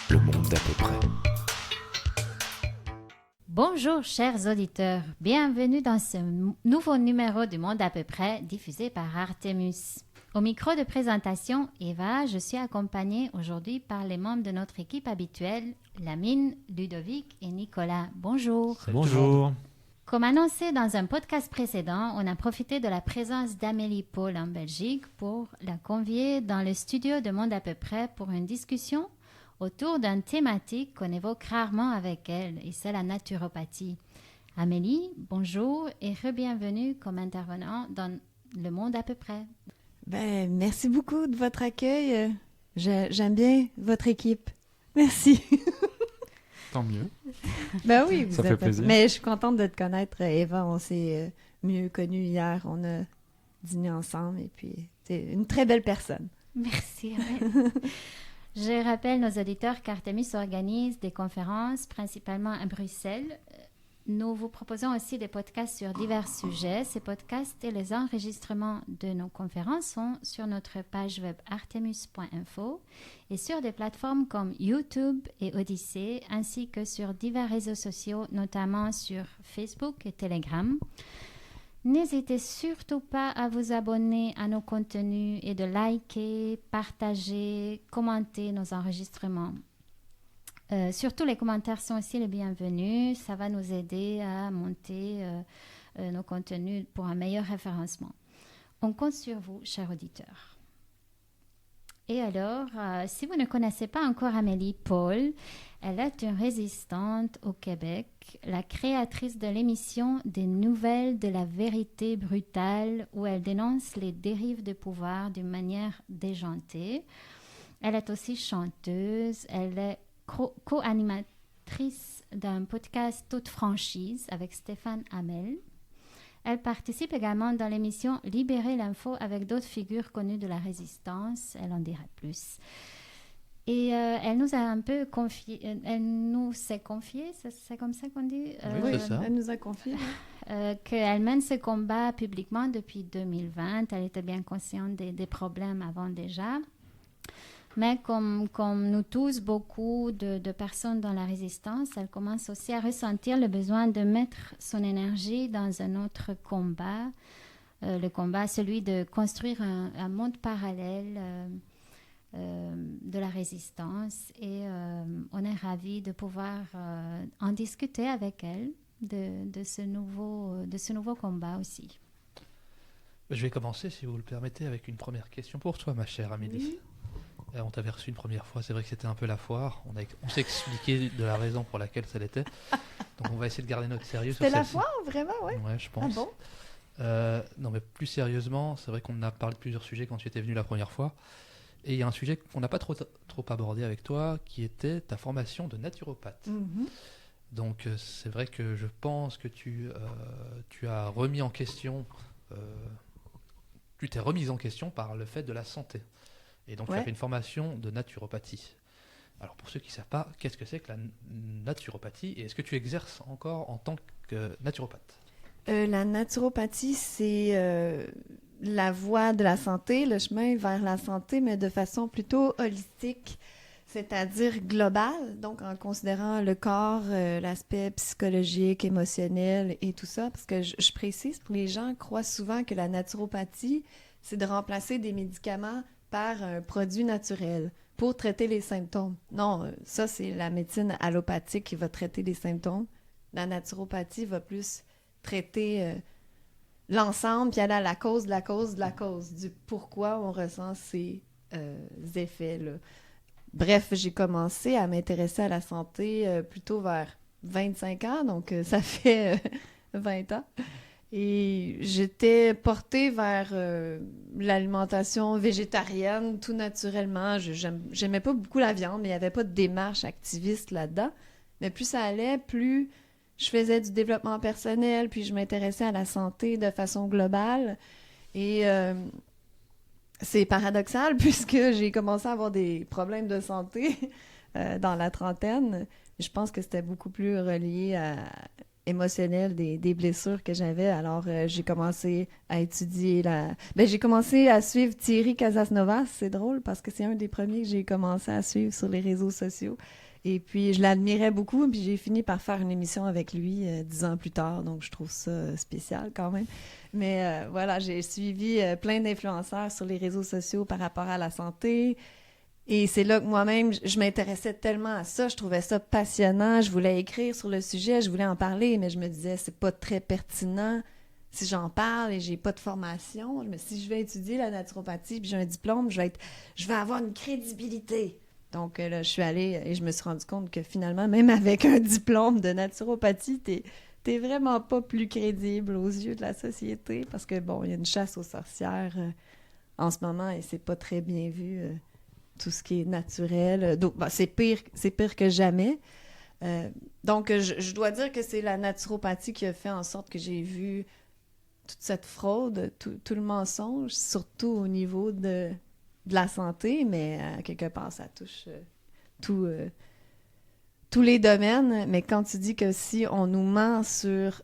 Le monde d'à peu près. Bonjour chers auditeurs, bienvenue dans ce nouveau numéro du Monde à peu près diffusé par Artemus. Au micro de présentation, Eva, je suis accompagnée aujourd'hui par les membres de notre équipe habituelle, Lamine, Ludovic et Nicolas. Bonjour. Bonjour. Comme annoncé dans un podcast précédent, on a profité de la présence d'Amélie Paul en Belgique pour la convier dans le studio de Monde à peu près pour une discussion autour d'une thématique qu'on évoque rarement avec elle, et c'est la naturopathie. Amélie, bonjour et re-bienvenue comme intervenant dans le Monde à peu près. Merci beaucoup de votre accueil. J'aime bien votre équipe. Merci. Tant mieux. Oui, Ça fait plaisir. Mais je suis contente de te connaître, Eva. On s'est mieux connus hier. On a dîné ensemble et puis t'es une très belle personne. Merci, Amélie. Je rappelle nos auditeurs qu'Artemis organise des conférences, principalement à Bruxelles. Nous vous proposons aussi des podcasts sur divers sujets. Ces podcasts et les enregistrements de nos conférences sont sur notre page web artemus.info et sur des plateformes comme YouTube et Odyssée, ainsi que sur divers réseaux sociaux, notamment sur Facebook et Telegram. N'hésitez surtout pas à vous abonner à nos contenus et de liker, partager, commenter nos enregistrements. Surtout, les commentaires sont aussi les bienvenus. Ça va nous aider à monter nos contenus pour un meilleur référencement. On compte sur vous, chers auditeurs. Et alors, si vous ne connaissez pas encore Amélie Paul, elle est une résistante au Québec, la créatrice de l'émission des Nouvelles de la vérité brutale, où elle dénonce les dérives de pouvoir d'une manière déjantée. Elle est aussi chanteuse, elle est co-animatrice d'un podcast Toute franchise avec Stéphane Hamel. Elle participe également dans l'émission Libérer l'info avec d'autres figures connues de la résistance. Elle en dira plus. Et elle nous a un peu confié, elle nous s'est confiée, c'est comme ça qu'on dit? Oui, c'est ça. Elle nous a confié. Qu'elle mène ce combat publiquement depuis 2020. Elle était bien consciente des problèmes avant déjà. Mais comme nous tous, beaucoup de personnes dans la résistance, elle commence aussi à ressentir le besoin de mettre son énergie dans un autre combat. Le combat, celui de construire un monde parallèle de la résistance. Et on est ravis de pouvoir en discuter avec elle de ce nouveau combat aussi. Je vais commencer, si vous le permettez, avec une première question pour toi, ma chère Amélie. Oui. On t'avait reçu une première fois, c'est vrai que c'était un peu la foire. On s'est expliqué de la raison pour laquelle ça l'était. Donc on va essayer de garder notre sérieux sur C'était celle-ci. la foire, vraiment, oui? Ouais, je pense. Ah bon? Non, mais plus sérieusement, c'est vrai qu'on a parlé de plusieurs sujets quand tu étais venu la première fois. Et il y a un sujet qu'on n'a pas trop abordé avec toi, qui était ta formation de naturopathe. Mhm. Donc c'est vrai que je pense que tu as remis en question, tu t'es remise en question par le fait de la santé. Et donc tu as fait une formation de naturopathie. Alors pour ceux qui ne savent pas, qu'est-ce que c'est que la naturopathie et est-ce que tu exerces encore en tant que naturopathe? La naturopathie, c'est la voie de la santé, le chemin vers la santé, mais de façon plutôt holistique, c'est-à-dire globale, donc en considérant le corps, l'aspect psychologique, émotionnel et tout ça, parce que je précise, pour les gens croient souvent que la naturopathie, c'est de remplacer des médicaments par un produit naturel pour traiter les symptômes. Non, ça, c'est la médecine allopathique qui va traiter les symptômes. La naturopathie va plus traiter l'ensemble, puis aller à la cause de la cause de la cause, du pourquoi on ressent ces effets-là. Bref, j'ai commencé à m'intéresser à la santé plutôt vers 25 ans, donc ça fait 20 ans. Et j'étais portée vers l'alimentation végétarienne tout naturellement. J'aimais pas beaucoup la viande, mais il n'y avait pas de démarche activiste là-dedans. Mais plus ça allait, plus je faisais du développement personnel, puis je m'intéressais à la santé de façon globale. Et c'est paradoxal puisque j'ai commencé à avoir des problèmes de santé dans la trentaine. Je pense que c'était beaucoup plus relié à émotionnelle des blessures que j'avais. Alors, j'ai commencé à étudier j'ai commencé à suivre Thierry Casasnovas. C'est drôle parce que c'est un des premiers que j'ai commencé à suivre sur les réseaux sociaux. Et puis, je l'admirais beaucoup, puis j'ai fini par faire une émission avec lui 10 ans plus tard, donc je trouve ça spécial quand même. Mais voilà, j'ai suivi plein d'influenceurs sur les réseaux sociaux par rapport à la santé, et c'est là que moi-même, je m'intéressais tellement à ça, je trouvais ça passionnant, je voulais écrire sur le sujet, je voulais en parler, mais je me disais, c'est pas très pertinent si j'en parle et j'ai pas de formation. Mais si je vais étudier la naturopathie, puis j'ai un diplôme, je vais avoir une crédibilité. Donc là, je suis allée et je me suis rendu compte que finalement, même avec un diplôme de naturopathie, t'es vraiment pas plus crédible aux yeux de la société parce que, bon, il y a une chasse aux sorcières en ce moment et c'est pas très bien vu, tout ce qui est naturel. Donc, c'est pire que jamais. Donc, je dois dire que c'est la naturopathie qui a fait en sorte que j'ai vu toute cette fraude, tout le mensonge, surtout au niveau de la santé, mais quelque part, ça touche tous les domaines. Mais quand tu dis que si on nous ment sur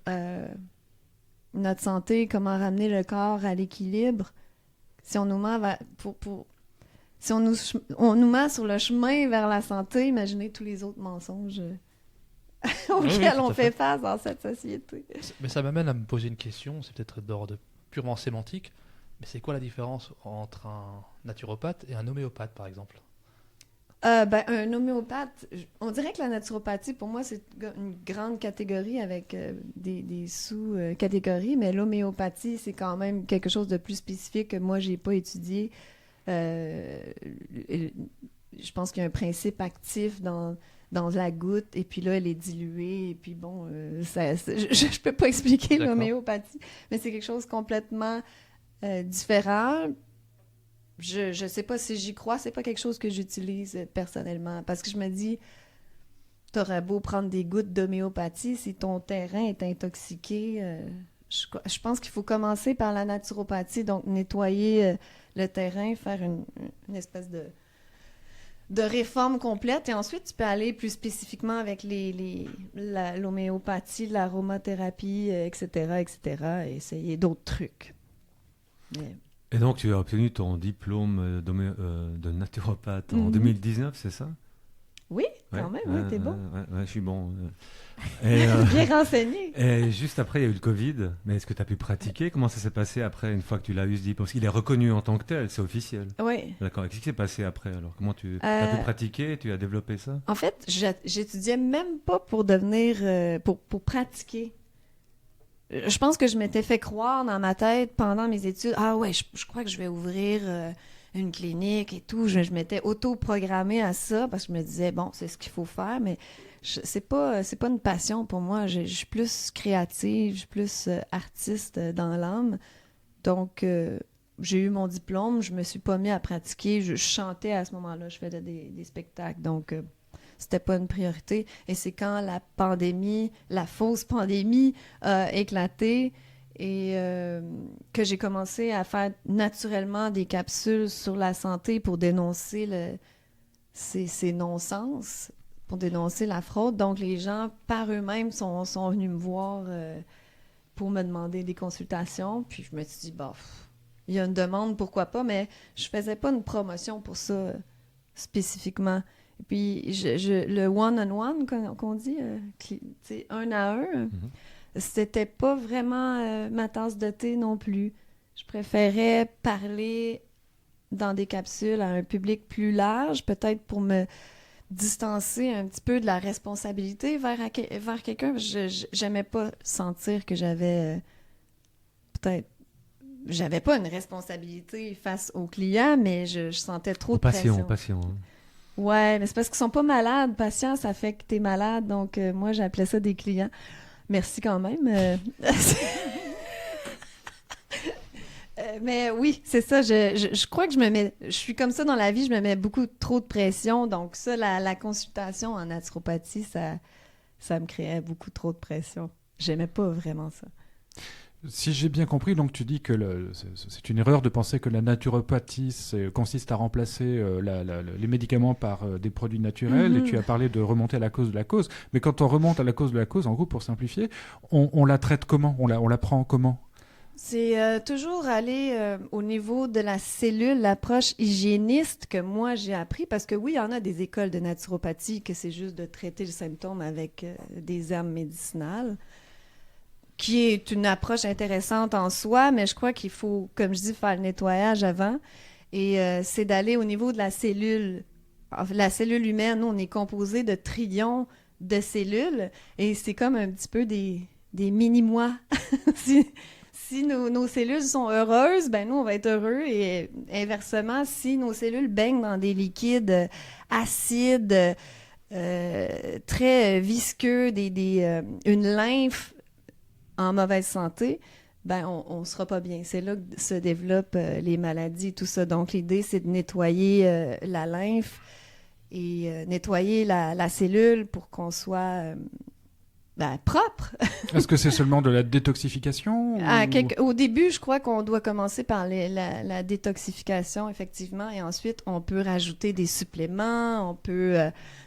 notre santé, comment ramener le corps à l'équilibre, si on nous ment si on nous ment sur le chemin vers la santé, imaginez tous les autres mensonges auxquels on fait face dans cette société. Mais ça m'amène à me poser une question, c'est peut-être d'ordre purement sémantique, mais c'est quoi la différence entre un naturopathe et un homéopathe, par exemple? Un homéopathe, on dirait que la naturopathie, pour moi, c'est une grande catégorie avec des sous-catégories, mais l'homéopathie, c'est quand même quelque chose de plus spécifique que moi, j'ai pas étudié. Je pense qu'il y a un principe actif dans la goutte, et puis là, elle est diluée, et puis bon, je peux pas expliquer l'homéopathie, mais c'est quelque chose complètement différent. Je sais pas si j'y crois, c'est pas quelque chose que j'utilise personnellement, parce que je me dis, t'aurais beau prendre des gouttes d'homéopathie, si ton terrain est intoxiqué, je pense qu'il faut commencer par la naturopathie, donc nettoyer le terrain, faire une espèce de réforme complète, et ensuite tu peux aller plus spécifiquement avec l'homéopathie, l'aromathérapie, etc., et essayer d'autres trucs. Mais... Et donc, tu as obtenu ton diplôme de naturopathe en 2019, c'est ça? Oui, quand même, oui, t'es bon. Ouais, je suis bon. Bien renseigné. Et juste après, il y a eu le Covid. Mais est-ce que tu as pu pratiquer? Comment ça s'est passé après, une fois que tu l'as eu, ce diplôme? Parce qu'il est reconnu en tant que tel, c'est officiel. Oui. D'accord. Et qu'est-ce qui s'est passé après, alors? Comment tu as pu pratiquer? Tu as développé ça? En fait, j'étudiais même pas pour devenir... pour pratiquer. Je pense que je m'étais fait croire dans ma tête pendant mes études, ah ouais, je crois que je vais ouvrir une clinique et tout. Je m'étais auto-programmée à ça parce que je me disais, bon, c'est ce qu'il faut faire, mais c'est pas une passion pour moi. Je suis plus créative, je suis plus artiste dans l'âme. Donc, j'ai eu mon diplôme, je me suis pas mis à pratiquer. Je chantais à ce moment-là, je faisais des spectacles, donc... c'était pas une priorité. Et c'est quand la fausse pandémie a éclaté et que j'ai commencé à faire naturellement des capsules sur la santé pour dénoncer ces non-sens, pour dénoncer la fraude. Donc, les gens, par eux-mêmes, sont venus me voir pour me demander des consultations. Puis, je me suis dit, il y a une demande, pourquoi pas, mais je faisais pas une promotion pour ça spécifiquement. Puis, le one-on-one, qu'on dit, un à un, c'était pas vraiment ma tasse de thé non plus. Je préférais parler dans des capsules à un public plus large, peut-être pour me distancer un petit peu de la responsabilité vers quelqu'un. J'aimais pas sentir que j'avais j'avais pas une responsabilité face aux clients, mais je sentais trop de pression. Patient. Hein. Ouais, mais c'est parce qu'ils sont pas malades. Patient, ça fait que t'es malade. Donc, moi, j'appelais ça des clients. Merci quand même. Mais oui, c'est ça. Je crois que je suis comme ça dans la vie. Je me mets beaucoup trop de pression. Donc, ça, la consultation en naturopathie, ça me créait beaucoup trop de pression. J'aimais pas vraiment ça. Si j'ai bien compris, donc tu dis que c'est une erreur de penser que la naturopathie consiste à remplacer les médicaments par des produits naturels, et tu as parlé de remonter à la cause de la cause. Mais quand on remonte à la cause de la cause, en gros, pour simplifier, on la traite comment ? On la prend comment ? C'est toujours aller au niveau de la cellule, l'approche hygiéniste que moi j'ai appris, parce que oui, il y en a des écoles de naturopathie que c'est juste de traiter le symptôme avec des herbes médicinales, qui est une approche intéressante en soi, mais je crois qu'il faut, comme je dis, faire le nettoyage avant. Et c'est d'aller au niveau de la cellule. La cellule humaine, nous, on est composé de trillions de cellules, et c'est comme un petit peu des mini-moi. Si nos cellules sont heureuses, ben nous, on va être heureux. Et inversement, si nos cellules baignent dans des liquides acides, très visqueux, une lymphe en mauvaise santé, ben on ne sera pas bien. C'est là que se développent les maladies et tout ça. Donc, l'idée, c'est de nettoyer la lymphe et nettoyer la cellule pour qu'on soit propre. Est-ce que c'est seulement de la détoxification Au début, je crois qu'on doit commencer par la détoxification, effectivement, et ensuite, on peut rajouter des suppléments, on peut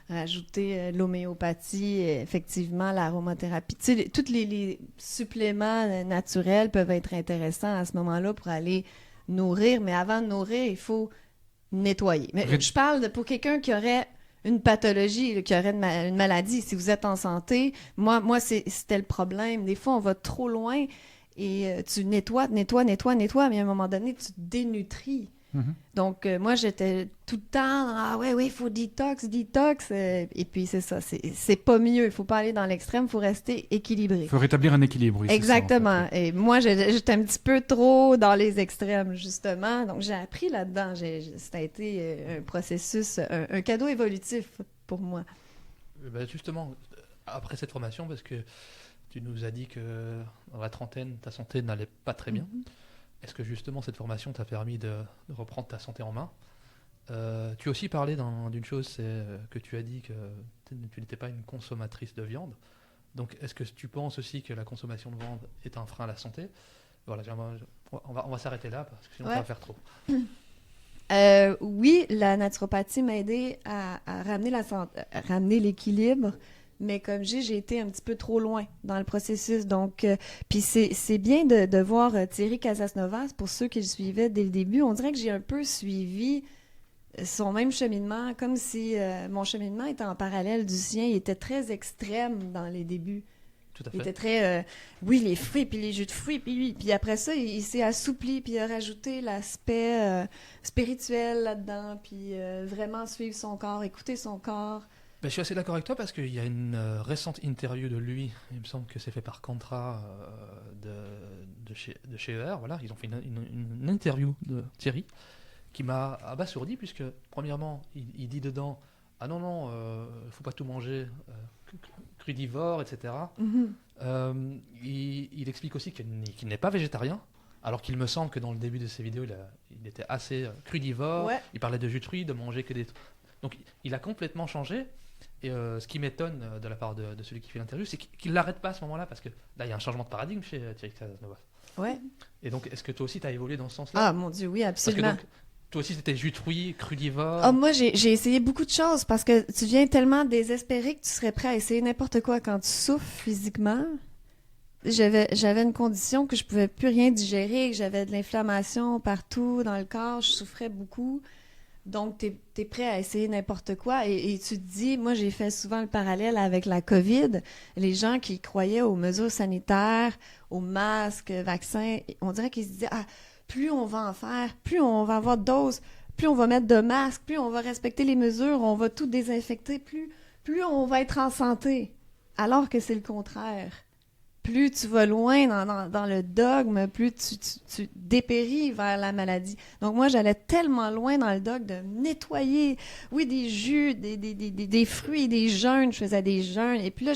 rajouter l'homéopathie, effectivement, l'aromathérapie. Tu sais, tous les suppléments naturels peuvent être intéressants à ce moment-là pour aller nourrir, mais avant de nourrir, il faut nettoyer. Mais je parle pour quelqu'un qui aurait une pathologie, qui aurait une maladie. Si vous êtes en santé, moi c'était le problème. Des fois, on va trop loin et tu nettoies, mais à un moment donné, tu te dénutris. Donc, moi, j'étais tout le temps, il faut détox. Et puis, c'est ça, c'est pas mieux. Il faut pas aller dans l'extrême, il faut rester équilibré. Il faut rétablir un équilibre. Oui, exactement. Ça, en fait. Et moi, j'étais un petit peu trop dans les extrêmes, justement. Donc, j'ai appris là-dedans. Ça a été un processus, un cadeau évolutif pour moi. Ben justement, après cette formation, parce que tu nous as dit que dans la trentaine, ta santé n'allait pas très bien. Est-ce que justement cette formation t'a permis de reprendre ta santé en main ? Tu as aussi parlé d'une chose, c'est que tu as dit que tu n'étais pas une consommatrice de viande. Donc est-ce que tu penses aussi que la consommation de viande est un frein à la santé ? Voilà, on va s'arrêter là parce que sinon ça va faire trop. Oui, la naturopathie m'a aidé à ramener l'équilibre. Mais comme j'ai été un petit peu trop loin dans le processus. Donc, puis c'est bien de voir Thierry Casasnovas, pour ceux qui le suivaient dès le début. On dirait que j'ai un peu suivi son même cheminement, comme si mon cheminement était en parallèle du sien. Il était très extrême dans les débuts. Tout à fait. Il était très, les fruits, puis les jus de fruits, puis après ça, il s'est assoupli, puis il a rajouté l'aspect spirituel là-dedans, puis vraiment suivre son corps, écouter son corps. Ben, je suis assez d'accord avec toi parce qu'il y a une récente interview de lui, il me semble que c'est fait par Contra de chez ER, voilà, ils ont fait une interview de Thierry qui m'a abasourdi puisque premièrement il dit dedans faut pas tout manger, crudivore, etc. Il explique aussi qu'il n'est pas végétarien, alors qu'il me semble que dans le début de ses vidéos il était assez crudivore, il parlait de jus de fruits, de manger que des... Donc il a complètement changé. Et ce qui m'étonne de la part de celui qui fait l'interview, c'est qu'il ne l'arrête pas à ce moment-là, parce que là, il y a un changement de paradigme chez Thierry Casasnovas. Ouais. Et donc, est-ce que toi aussi, tu as évolué dans ce sens-là ? Ah, mon Dieu, oui, absolument. Parce que donc, toi aussi, c'était jus de fruits, crudivore. Ah, moi, j'ai essayé beaucoup de choses, parce que tu viens tellement désespéré que tu serais prêt à essayer n'importe quoi quand tu souffres physiquement. J'avais une condition que je ne pouvais plus rien digérer, que j'avais de l'inflammation partout dans le corps, je souffrais beaucoup. Donc, tu es prêt à essayer n'importe quoi et tu te dis, moi, j'ai fait souvent le parallèle avec la COVID. Les gens qui croyaient aux mesures sanitaires, aux masques, vaccins, on dirait qu'ils se disaient, plus on va en faire, plus on va avoir de doses, plus on va mettre de masques, plus on va respecter les mesures, on va tout désinfecter, plus on va être en santé. Alors que c'est le contraire. Plus tu vas loin dans le dogme, plus tu dépéris vers la maladie. Donc moi, j'allais tellement loin dans le dogme de nettoyer, oui, des jus, des fruits, des jeûnes. Je faisais des jeûnes. Et puis là,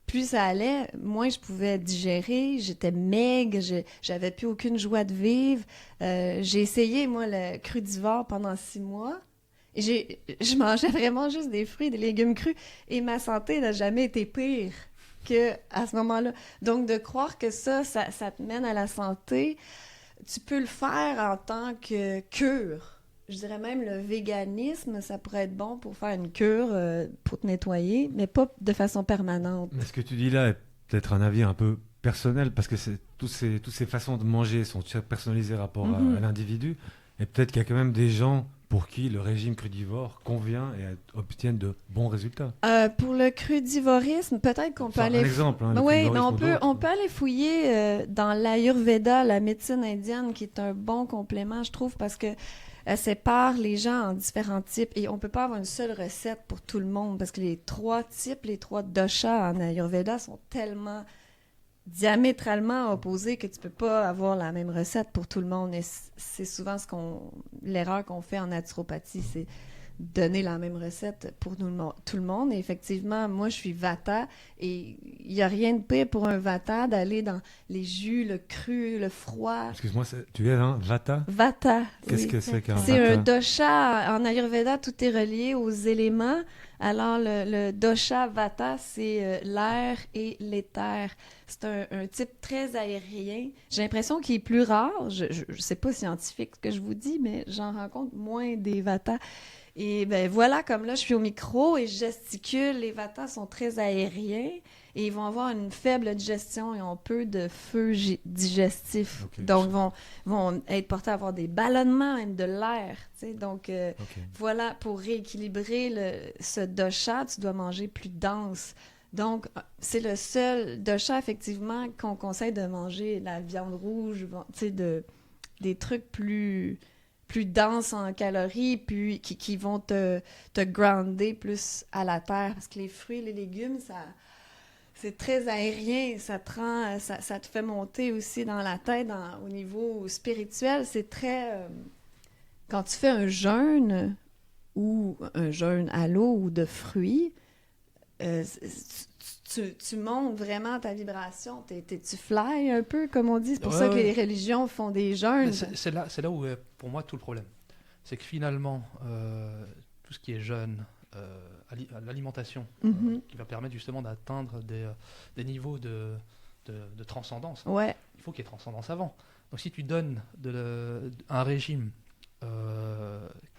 plus ça allait, moins je pouvais digérer. J'étais maigre, j'avais plus aucune joie de vivre. J'ai essayé, moi, le crudivore pendant 6 mois. Et je mangeais vraiment juste des fruits et des légumes crus. Et ma santé n'a jamais été pire. qu'à ce moment-là. Donc, de croire que ça te mène à la santé, tu peux le faire en tant que cure. Je dirais même le véganisme, ça pourrait être bon pour faire une cure, pour te nettoyer, mais pas de façon permanente. Mais ce que tu dis là est peut-être un avis un peu personnel, parce que toutes ces façons de manger sont personnalisées rapport à l'individu, et peut-être qu'il y a quand même des gens pour qui le régime crudivore convient et obtiennent de bons résultats. Pour le crudivorisme, peut-être qu'on peut aller... Un exemple. Hein, oui, mais on peut aller fouiller dans l'Ayurveda, la médecine indienne, qui est un bon complément, je trouve, parce que elle sépare les gens en différents types et on peut pas avoir une seule recette pour tout le monde, parce que les 3 types, les 3 doshas en Ayurveda sont tellement diamétralement opposés que tu peux pas avoir la même recette pour tout le monde. Et c'est souvent l'erreur qu'on fait en naturopathie, c'est donner la même recette pour tout le monde. Et effectivement, moi, je suis Vata et il n'y a rien de pire pour un Vata d'aller dans les jus, le cru, le froid. Excuse-moi, tu es un Vata? Vata. Qu'est-ce oui. que c'est qu'un Vata? C'est un dosha. En Ayurveda, tout est relié aux éléments. Alors, le dosha Vata, c'est l'air et l'éther. C'est un type très aérien. J'ai l'impression qu'il est plus rare. Je ne sais pas scientifique ce que je vous dis, mais j'en rencontre moins des Vatas. Et ben voilà, comme là, je suis au micro et je gesticule. Les Vatas sont très aériens et ils vont avoir une faible digestion et ont peu de feu digestif. Okay. Donc, vont être portés à avoir des ballonnements, même de l'air. Tu sais. Donc, voilà, pour rééquilibrer ce dosha, tu dois manger plus dense. Donc, c'est le seul dosha, effectivement, qu'on conseille de manger la viande rouge, tu sais, des trucs plus denses en calories, puis qui vont te grounder plus à la terre. Parce que les fruits et les légumes, c'est très aérien. Ça te fait monter aussi dans la tête au niveau spirituel. C'est très... quand tu fais un jeûne ou un jeûne à l'eau ou de fruits, tu montes vraiment ta vibration. Tu fly un peu, comme on dit. C'est pour ça que les religions font des jeûnes. C'est là où est pour moi tout le problème. C'est que finalement, tout ce qui est jeûne, l'alimentation, qui va permettre justement d'atteindre des niveaux de transcendance. Ouais. Il faut qu'il y ait transcendance avant. Donc si tu donnes un régime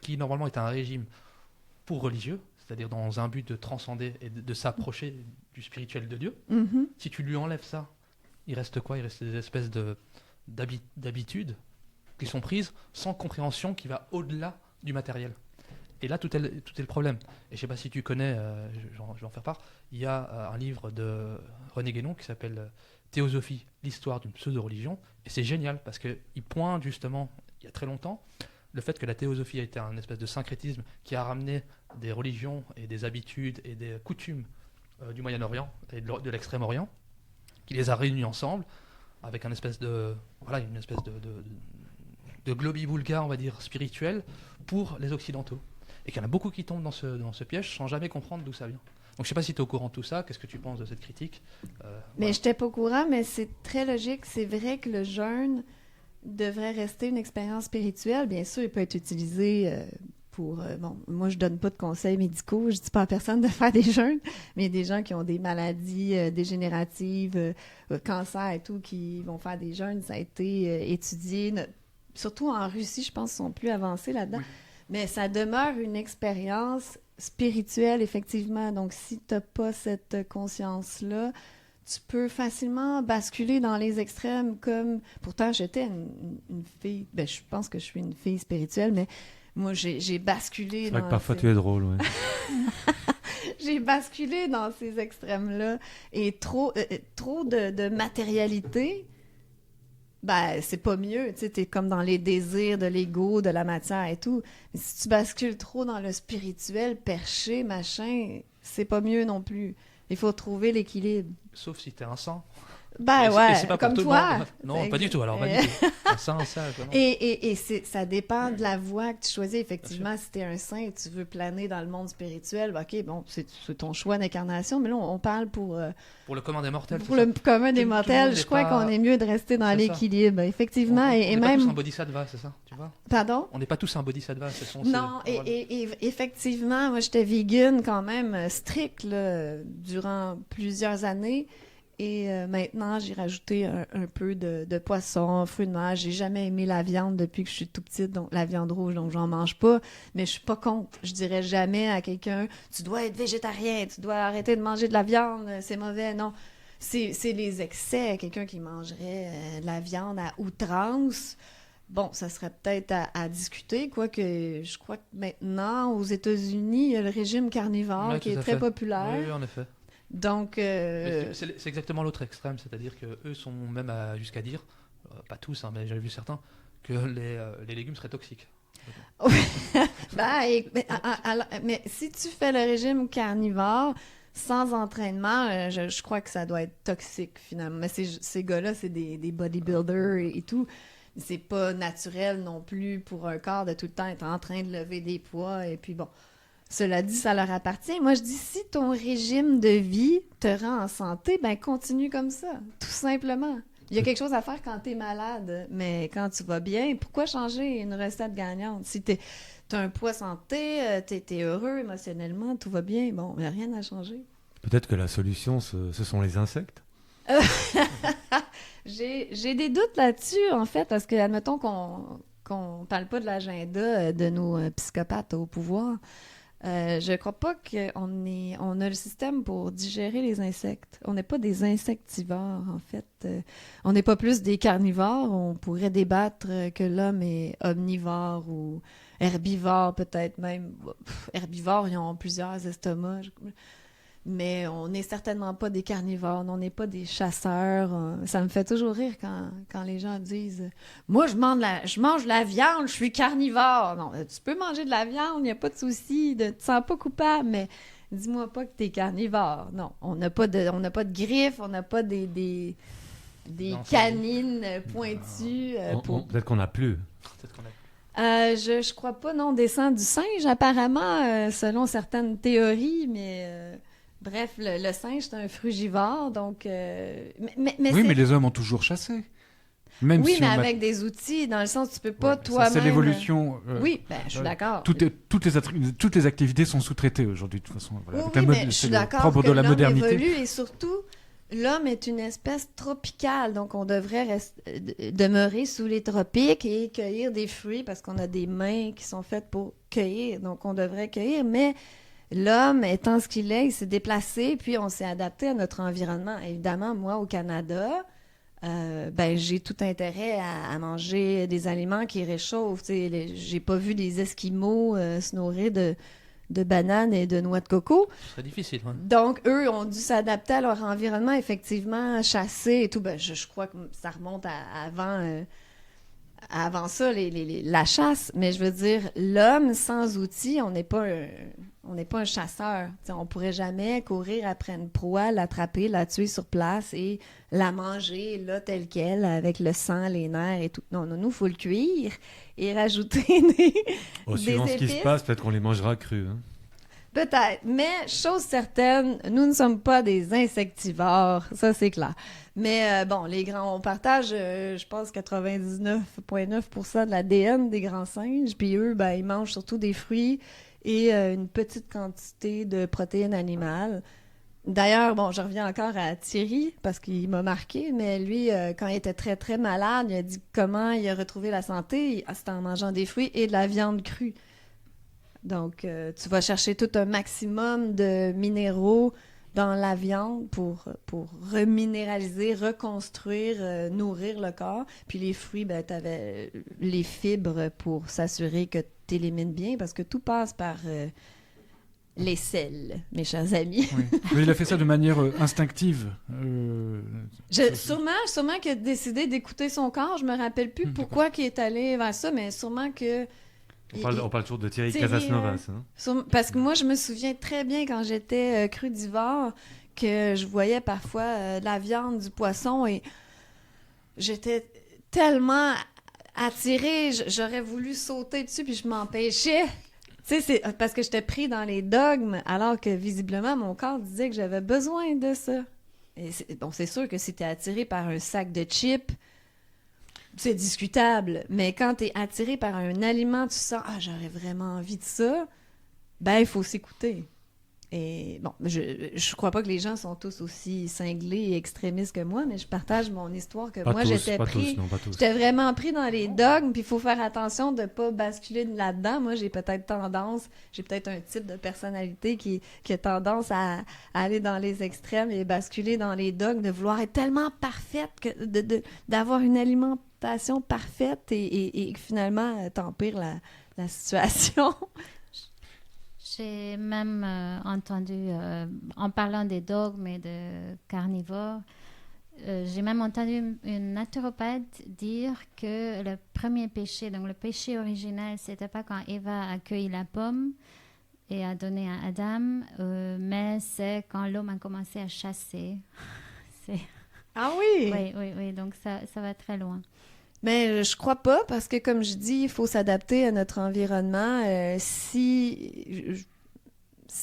qui normalement est un régime pour religieux, c'est-à-dire dans un but de transcender et de s'approcher du spirituel de Dieu, si tu lui enlèves ça, il reste quoi? Il reste des espèces d'habitudes qui sont prises sans compréhension qui va au-delà du matériel. Et là, tout est le problème. Et je ne sais pas si tu connais, je vais en faire part, il y a un livre de René Guénon qui s'appelle Théosophie, l'histoire d'une pseudo-religion. Et c'est génial parce qu'il pointe justement, il y a très longtemps, le fait que la théosophie a été un espèce de syncrétisme qui a ramené des religions et des habitudes et des coutumes du Moyen-Orient et de l'Extrême-Orient, qui les a réunis ensemble avec une espèce de globi-boulga, on va dire, spirituel pour les Occidentaux. Et qu'il y en a beaucoup qui tombent dans ce piège sans jamais comprendre d'où ça vient. Donc je ne sais pas si tu es au courant de tout ça, qu'est-ce que tu penses de cette critique? Mais je n'étais pas au courant, mais c'est très logique. C'est vrai que le jeûne devrait rester une expérience spirituelle. Bien sûr, il peut être utilisé pour... moi, je donne pas de conseils médicaux. Je dis pas à personne de faire des jeûnes, mais il y a des gens qui ont des maladies dégénératives, cancer et tout, qui vont faire des jeûnes. Ça a été étudié. Surtout en Russie, je pense qu'ils sont plus avancés là-dedans. Oui. Mais ça demeure une expérience spirituelle, effectivement. Donc, si tu n'as pas cette conscience-là, tu peux facilement basculer dans les extrêmes comme... Pourtant, j'étais une fille... je pense que je suis une fille spirituelle, mais moi, j'ai basculé C'est vrai que parfois, tu es drôle, oui. J'ai basculé dans ces extrêmes-là. Et trop de matérialité, c'est pas mieux. Tu sais, t'es comme dans les désirs de l'ego, de la matière et tout. Mais si tu bascules trop dans le spirituel, perché, machin, c'est pas mieux non plus. Il faut trouver l'équilibre. Sauf si t'es un saint. Ben Et c'est pas comme pour tout toi. le monde. Non, pas du tout. Alors, pas du tout. Un saint, ça, quoi, non. Et ça dépend de la voie que tu choisis. Effectivement, si tu es un saint et tu veux planer dans le monde spirituel, ben, OK, bon, c'est ton choix d'incarnation, mais là, on parle pour le commun des mortels. pour le commun des Tout le mortels. monde Je n'est crois pas- qu'on est mieux de rester dans C'est ça. l'équilibre, effectivement. On et n'est pas tous un même. bodhisattva, c'est ça, tu vois? Pardon? On n'est pas tous un bodhisattva, c'est son. Non, et effectivement, moi, j'étais vegan quand même strict là, durant plusieurs années. Et maintenant, j'ai rajouté un peu de poisson, fruits de mer. J'ai jamais aimé la viande depuis que je suis tout petite, donc la viande rouge, donc j'en mange pas. Mais je suis pas contre. Je dirais jamais à quelqu'un, tu dois être végétarien, tu dois arrêter de manger de la viande, c'est mauvais. Non, c'est les excès. Quelqu'un qui mangerait de la viande à outrance. Bon, ça serait peut-être à discuter, quoique je crois que maintenant, aux États-Unis, il y a le régime carnivore Ouais, qui tout est à très fait. populaire. Oui, en effet. Donc, Mais c'est exactement l'autre extrême, c'est-à-dire que eux sont même jusqu'à dire, pas tous, hein, mais j'avais vu certains, que les légumes seraient toxiques. mais si tu fais le régime carnivore sans entraînement, je crois que ça doit être toxique finalement. Mais ces gars-là, c'est des bodybuilders et tout. C'est pas naturel non plus pour un corps de tout le temps être en train de lever des poids. Et puis bon, cela dit, ça leur appartient. Moi, je dis, si ton régime de vie te rend en santé, ben continue comme ça, tout simplement. Il y a quelque chose à faire quand tu es malade, mais quand tu vas bien, pourquoi changer une recette gagnante? Si tu as un poids santé, tu es heureux émotionnellement, tout va bien, bon, il n'y a rien à changer. Peut-être que la solution, ce sont les insectes. J'ai des doutes là-dessus, en fait, parce que, admettons qu'on parle pas de l'agenda de nos psychopathes au pouvoir. Je crois pas qu'on a le système pour digérer les insectes. On n'est pas des insectivores, en fait. On n'est pas plus des carnivores. On pourrait débattre que l'homme est omnivore ou herbivore, peut-être même. Herbivores, ils ont plusieurs estomacs. Mais on n'est certainement pas des carnivores, on n'est pas des chasseurs. Ça me fait toujours rire quand les gens disent « Moi, je mange de la viande, je suis carnivore. » Non, tu peux manger de la viande, il n'y a pas de souci, tu ne te sens pas coupable, mais dis-moi pas que tu es carnivore. Non, on n'a pas de griffes, on n'a pas des canines pointues. Peut-être qu'on n'a plus. Peut-être qu'on a... Je crois pas, non, des sangs du singe, apparemment, selon certaines théories, mais... Bref, le singe, c'est un frugivore, donc... Oui, mais les hommes ont toujours chassé. Même oui, si mais avec des outils, dans le sens où tu peux pas toi-même... C'est l'évolution. Oui, ben, je suis d'accord. Toutes les activités sont sous-traitées aujourd'hui, de toute façon. Voilà. Oui, mais je suis d'accord propre que de la l'homme modernité. évolue et surtout, l'homme est une espèce tropicale, donc on devrait demeurer sous les tropiques et cueillir des fruits parce qu'on a des mains qui sont faites pour cueillir, donc on devrait cueillir, mais... L'homme, étant ce qu'il est, il s'est déplacé, puis on s'est adapté à notre environnement. Évidemment, moi, au Canada, j'ai tout intérêt à manger des aliments qui réchauffent. J'ai pas vu des Esquimaux se nourrir de bananes et de noix de coco. Ce serait difficile. Hein. Donc, eux ont dû s'adapter à leur environnement, effectivement, chasser et tout. Ben, je crois que ça remonte avant ça, la chasse. Mais je veux dire, l'homme sans outils, on n'est pas un chasseur. T'sais, on pourrait jamais courir après une proie, l'attraper, la tuer sur place et la manger là telle qu'elle avec le sang, les nerfs et tout. Non, nous, il faut le cuire et rajouter des Suivant ce qui épices. se passe, peut-être qu'on les mangera crus. Hein. Peut-être, mais chose certaine, nous ne sommes pas des insectivores, ça c'est clair. Mais on partage, je pense, 99,9% de l'ADN des grands singes, puis eux, ils mangent surtout des fruits et une petite quantité de protéines animales. D'ailleurs, je reviens encore à Thierry, parce qu'il m'a marqué, mais lui, quand il était très, très malade, il a dit comment il a retrouvé la santé, c'était en mangeant des fruits et de la viande crue. Donc, tu vas chercher tout un maximum de minéraux dans la viande pour reminéraliser, reconstruire, nourrir le corps. Puis les fruits, tu avais les fibres pour s'assurer que tu élimines bien, parce que tout passe par les sels, mes chers amis. Oui. Mais il a fait ça de manière instinctive. Sûrement qu'il a décidé d'écouter son corps. Je me rappelle plus pourquoi il est allé vers ça, mais sûrement que... On parle toujours de Thierry Casasnovas. Parce que moi, je me souviens très bien quand j'étais crudivore que je voyais parfois de la viande, du poisson, et j'étais tellement attirée, j'aurais voulu sauter dessus, puis je m'empêchais. Tu sais, c'est parce que j'étais pris dans les dogmes, alors que visiblement, mon corps disait que j'avais besoin de ça. Et c'est sûr que si t'es attiré par un sac de chips, c'est discutable. Mais quand t'es attiré par un aliment, tu sens « Ah, j'aurais vraiment envie de ça », ben, il faut s'écouter. Et bon, je crois pas que les gens sont tous aussi cinglés et extrémistes que moi, mais je partage mon histoire que Pas moi, tous, j'étais pas pris... tous, non, pas tous. J'étais vraiment pris dans les dogmes, puis il faut faire attention de pas basculer là-dedans. Moi, j'ai peut-être un type de personnalité qui a tendance à aller dans les extrêmes et basculer dans les dogmes, de vouloir être tellement parfaite, d'avoir une alimentation parfaite et finalement t'empire la situation. J'ai même entendu, en parlant des dogmes et de carnivores, j'ai même entendu une naturopathe dire que le premier péché, donc le péché originel, c'était pas quand Eva a cueilli la pomme et a donné à Adam, mais c'est quand l'homme a commencé à chasser. Ah oui? Oui, donc ça va très loin. Mais je crois pas, parce que comme je dis, il faut s'adapter à notre environnement. Si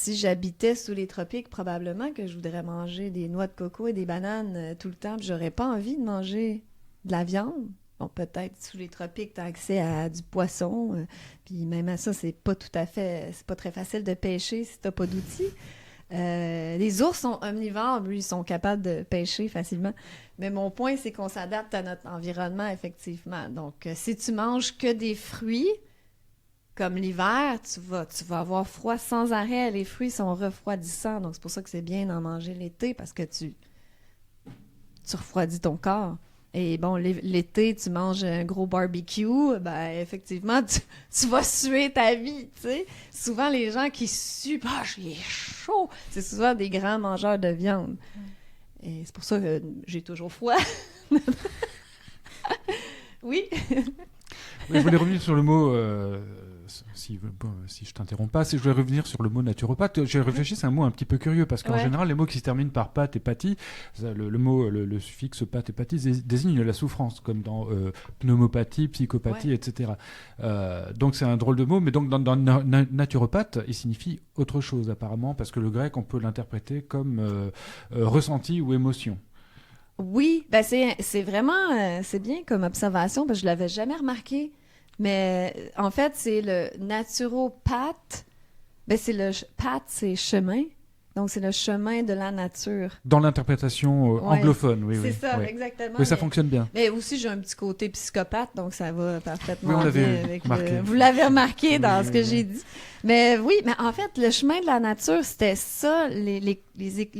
j'habitais sous les tropiques, probablement que je voudrais manger des noix de coco et des bananes tout le temps, puis j'aurais pas envie de manger de la viande. Bon, peut-être sous les tropiques, tu as accès à du poisson, puis même à ça, c'est pas très facile de pêcher si t'as pas d'outils. Les ours sont omnivores, lui, ils sont capables de pêcher facilement. Mais mon point, c'est qu'on s'adapte à notre environnement, effectivement. Donc, si tu manges que des fruits, comme l'hiver, tu vas avoir froid sans arrêt. Les fruits sont refroidissants. Donc, c'est pour ça que c'est bien d'en manger l'été, parce que tu refroidis ton corps. Et bon, l'été, tu manges un gros barbecue, ben effectivement, tu vas suer ta vie, tu sais. Souvent, les gens qui suent, « Ah, j'ai chaud », c'est souvent des grands mangeurs de viande. Et c'est pour ça que j'ai toujours froid. Oui. Je voulais revenir sur le mot, si je t'interromps pas, je voulais revenir sur le mot naturopathe. J'ai réfléchi, c'est un mot un petit peu curieux, parce qu'en général, les mots qui se terminent par path et pathie, le suffixe path et pathie désigne la souffrance, comme dans pneumopathie, psychopathie, etc. Donc c'est un drôle de mot, mais donc dans naturopathe, il signifie autre chose apparemment, parce que le grec, on peut l'interpréter comme ressenti ou émotion. Oui, ben c'est vraiment, c'est bien comme observation, parce que je l'avais jamais remarqué. Mais en fait, c'est le naturopathe. Ben path, c'est chemin. Donc, c'est le chemin de la nature. Dans l'interprétation anglophone, oui. C'est ça, oui. Exactement. Oui, ça fonctionne bien. Mais aussi, j'ai un petit côté psychopathe, donc ça va parfaitement on l'avait bien avec remarqué. Vous l'avez remarqué dans ce que j'ai dit. Mais oui, mais en fait, le chemin de la nature, c'était ça, les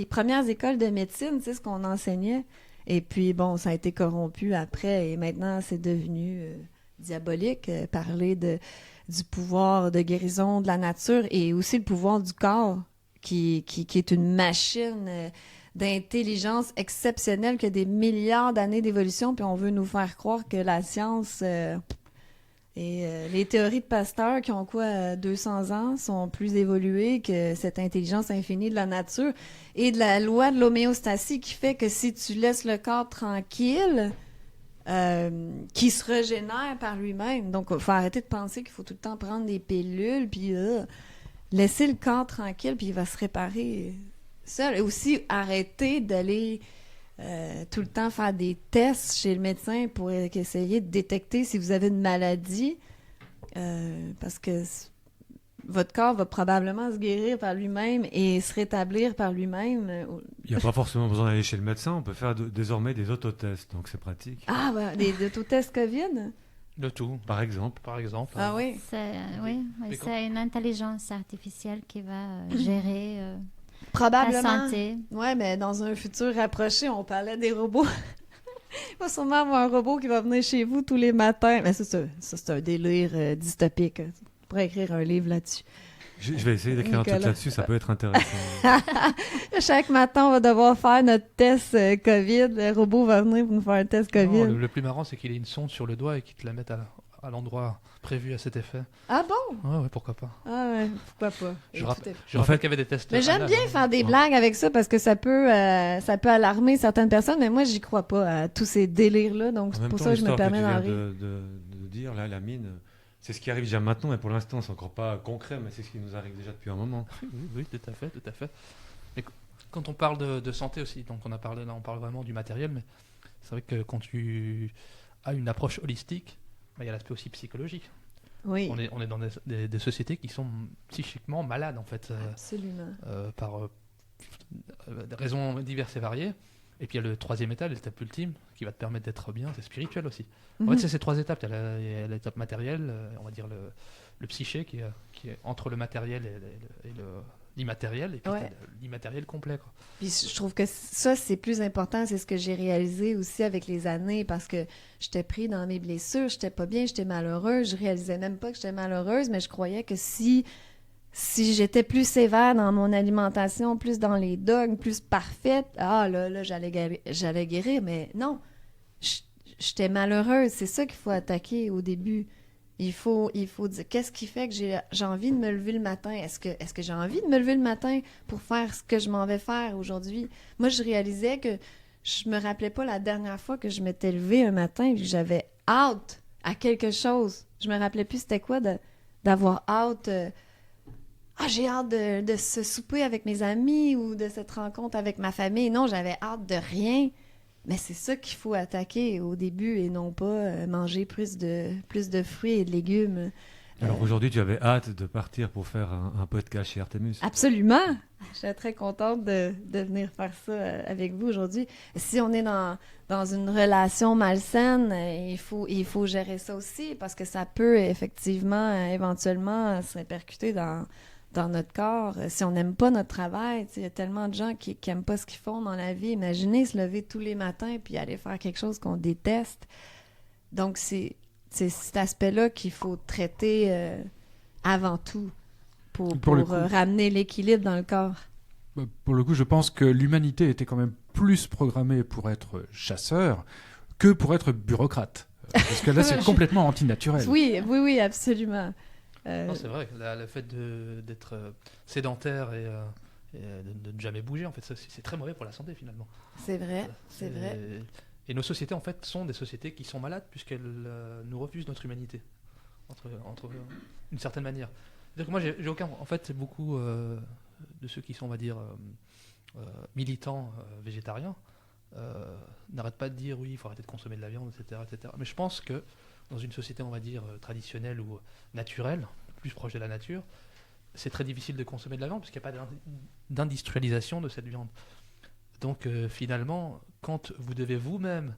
premières écoles de médecine, tu sais, ce qu'on enseignait. Et puis, bon, ça a été corrompu après, et maintenant, c'est devenu diabolique, parler du pouvoir de guérison de la nature et aussi le pouvoir du corps, qui est une machine d'intelligence exceptionnelle qui a des milliards d'années d'évolution, puis on veut nous faire croire que la science et les théories de Pasteur qui ont 200 ans sont plus évoluées que cette intelligence infinie de la nature et de la loi de l'homéostasie qui fait que si tu laisses le corps tranquille, qui se régénère par lui-même. Donc, il faut arrêter de penser qu'il faut tout le temps prendre des pilules, puis laisser le corps tranquille, puis il va se réparer seul. Et aussi, arrêter d'aller tout le temps faire des tests chez le médecin pour essayer de détecter si vous avez une maladie, parce que votre corps va probablement se guérir par lui-même et se rétablir par lui-même. Il n'y a pas forcément besoin d'aller chez le médecin, on peut faire désormais des autotests, donc c'est pratique. Ah, ouais, des autotests COVID? De tout. Par exemple. Ah oui? C'est une intelligence artificielle qui va gérer probablement. la santé. Oui, mais dans un futur rapproché, on parlait des robots. Il va sûrement avoir un robot qui va venir chez vous tous les matins. Mais ça c'est un délire dystopique. On pourrait écrire un livre là-dessus. Je vais essayer d'écrire un truc là-dessus, ça peut être intéressant. Chaque matin, on va devoir faire notre test COVID. Le robot va venir pour nous faire un test COVID. Non, le plus marrant, c'est qu'il ait une sonde sur le doigt et qu'il te la mette à l'endroit prévu à cet effet. Ah bon? Ouais, pourquoi pas. Ah ouais, pourquoi pas? Je Et rappelle tout est- qu'il y avait des tests. Mais j'aime anal, bien hein. faire des Ouais. blagues avec ça parce que ça peut alarmer certaines personnes, mais moi, j'y crois pas à tous ces délires-là, donc En c'est même pour temps, ça que je me l'histoire permets tu d'en viens rire. de dire, là, la mine, c'est ce qui arrive déjà maintenant, et pour l'instant, c'est encore pas concret, mais c'est ce qui nous arrive déjà depuis un moment. Oui, tout à fait, tout à fait. Et quand on parle de santé aussi, donc on parle vraiment du matériel, mais c'est vrai que quand tu as une approche holistique, il y a l'aspect aussi psychologique. Oui, On est dans des sociétés qui sont psychiquement malades, en fait, absolument. par des raisons diverses et variées. Et puis il y a le troisième état, l'étape ultime, qui va te permettre d'être bien, c'est spirituel aussi. En Mhm. fait, c'est ces trois étapes. Il y a l'étape matérielle, on va dire le psyché, qui est entre le matériel et l'immatériel, et puis Ouais. t'as l'immatériel complet, quoi. Puis je trouve que ça, c'est plus important. C'est ce que j'ai réalisé aussi avec les années parce que j'étais pris dans mes blessures, j'étais pas bien, j'étais malheureuse. Je réalisais même pas que j'étais malheureuse, mais je croyais que si j'étais plus sévère dans mon alimentation, plus dans les dogmes, plus parfaite, là, j'allais guérir. Mais non, j'étais malheureuse. C'est ça qu'il faut attaquer au début. Il faut dire qu'est-ce qui fait que j'ai envie de me lever le matin. Est-ce que j'ai envie de me lever le matin pour faire ce que je m'en vais faire aujourd'hui? Moi, je réalisais que je me rappelais pas la dernière fois que je m'étais levée un matin et que j'avais hâte à quelque chose. Je me rappelais plus c'était quoi d'avoir hâte. J'ai hâte de se souper avec mes amis ou de cette rencontre avec ma famille. Non, j'avais hâte de rien. Mais c'est ça qu'il faut attaquer au début et non pas manger plus de fruits et de légumes. Alors aujourd'hui, tu avais hâte de partir pour faire un podcast chez Artemus. Absolument! Je suis très contente de venir faire ça avec vous aujourd'hui. Si on est dans une relation malsaine, il faut gérer ça aussi parce que ça peut effectivement, éventuellement, se répercuter dans notre corps. Si on n'aime pas notre travail, il y a tellement de gens qui n'aiment pas ce qu'ils font dans la vie. Imaginez se lever tous les matins puis aller faire quelque chose qu'on déteste. Donc, c'est cet aspect-là qu'il faut traiter avant tout pour le coup. ramener l'équilibre dans le corps. Pour le coup, je pense que l'humanité était quand même plus programmée pour être chasseur que pour être bureaucrate. Parce que là, c'est complètement antinaturel. Oui, absolument. Non, c'est vrai, le fait d'être sédentaire et de ne jamais bouger, en fait, c'est très mauvais pour la santé, finalement. C'est vrai, c'est vrai. Et nos sociétés, en fait, sont des sociétés qui sont malades puisqu'elles nous refusent notre humanité, entre d'une certaine manière. C'est-à-dire que moi, j'ai aucun... En fait, beaucoup de ceux qui sont, on va dire, militants végétariens n'arrêtent pas de dire, oui, il faut arrêter de consommer de la viande, etc., etc. Mais je pense que dans une société, on va dire, traditionnelle ou naturelle, plus proche de la nature, c'est très difficile de consommer de la viande puisqu'il n'y a pas d'industrialisation de cette viande. Donc finalement, quand vous devez vous-même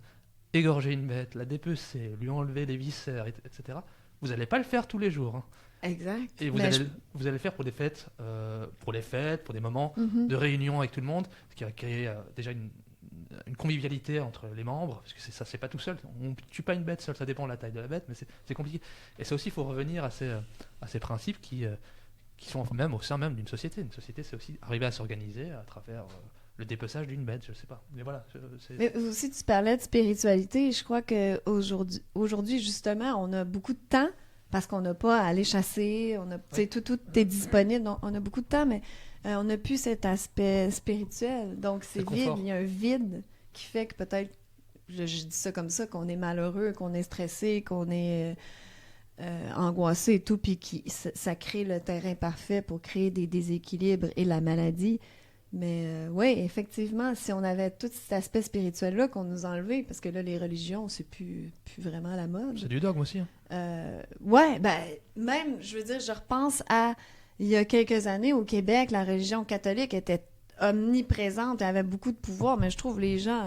égorger une bête, la dépecer, lui enlever les viscères, etc., vous n'allez pas le faire tous les jours. Hein. Exact. Et vous allez le faire pour des fêtes, pour des moments Mhm. de réunion avec tout le monde, ce qui va créer déjà une convivialité entre les membres, parce que ça, c'est pas tout seul. On ne tue pas une bête seule, ça dépend de la taille de la bête, mais c'est compliqué. Et ça aussi, il faut revenir à ces principes qui sont même au sein même d'une société. Une société, c'est aussi arriver à s'organiser à travers le dépeçage d'une bête, je sais pas. Mais voilà. Mais aussi, tu parlais de spiritualité. Je crois qu'aujourd'hui, justement, on a beaucoup de temps parce qu'on n'a pas à aller chasser. Tout est disponible. Donc, on a beaucoup de temps, mais on n'a plus cet aspect spirituel. Donc, c'est vide. confort. Il y a un vide qui fait que peut-être, je dis ça comme ça, qu'on est malheureux, qu'on est stressé, qu'on est angoissé et tout, puis ça crée le terrain parfait pour créer des déséquilibres et la maladie. Mais oui, effectivement, si on avait tout cet aspect spirituel-là qu'on nous enlevait, parce que là, les religions, c'est plus vraiment la mode. C'est du dogme aussi. Hein. Même, je veux dire, je repense à il y a quelques années au Québec, la religion catholique était omniprésente, elle avait beaucoup de pouvoir, mais je trouve les gens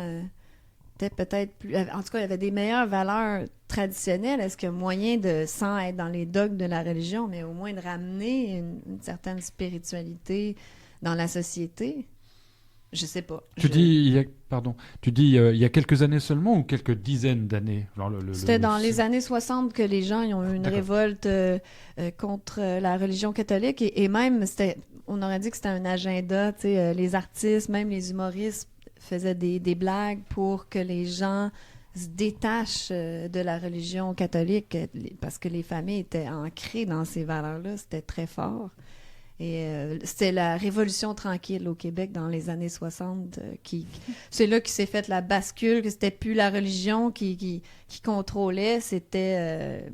étaient peut-être plus... En tout cas, il y avait des meilleures valeurs traditionnelles. Est-ce qu'il y a moyen de, sans être dans les dogmes de la religion, mais au moins de ramener une certaine spiritualité dans la société? Je sais pas. Tu dis il y a quelques années seulement ou quelques dizaines d'années? C'était dans les années 60 que les gens ils ont eu une D'accord. révolte contre la religion catholique et même, on aurait dit que c'était un agenda, tu sais, les artistes, même les humoristes faisaient des blagues pour que les gens se détache de la religion catholique parce que les familles étaient ancrées dans ces valeurs-là. C'était très fort. Et c'était la Révolution tranquille au Québec dans les années 60 c'est là que s'est faite la bascule, que c'était plus la religion qui contrôlait, c'était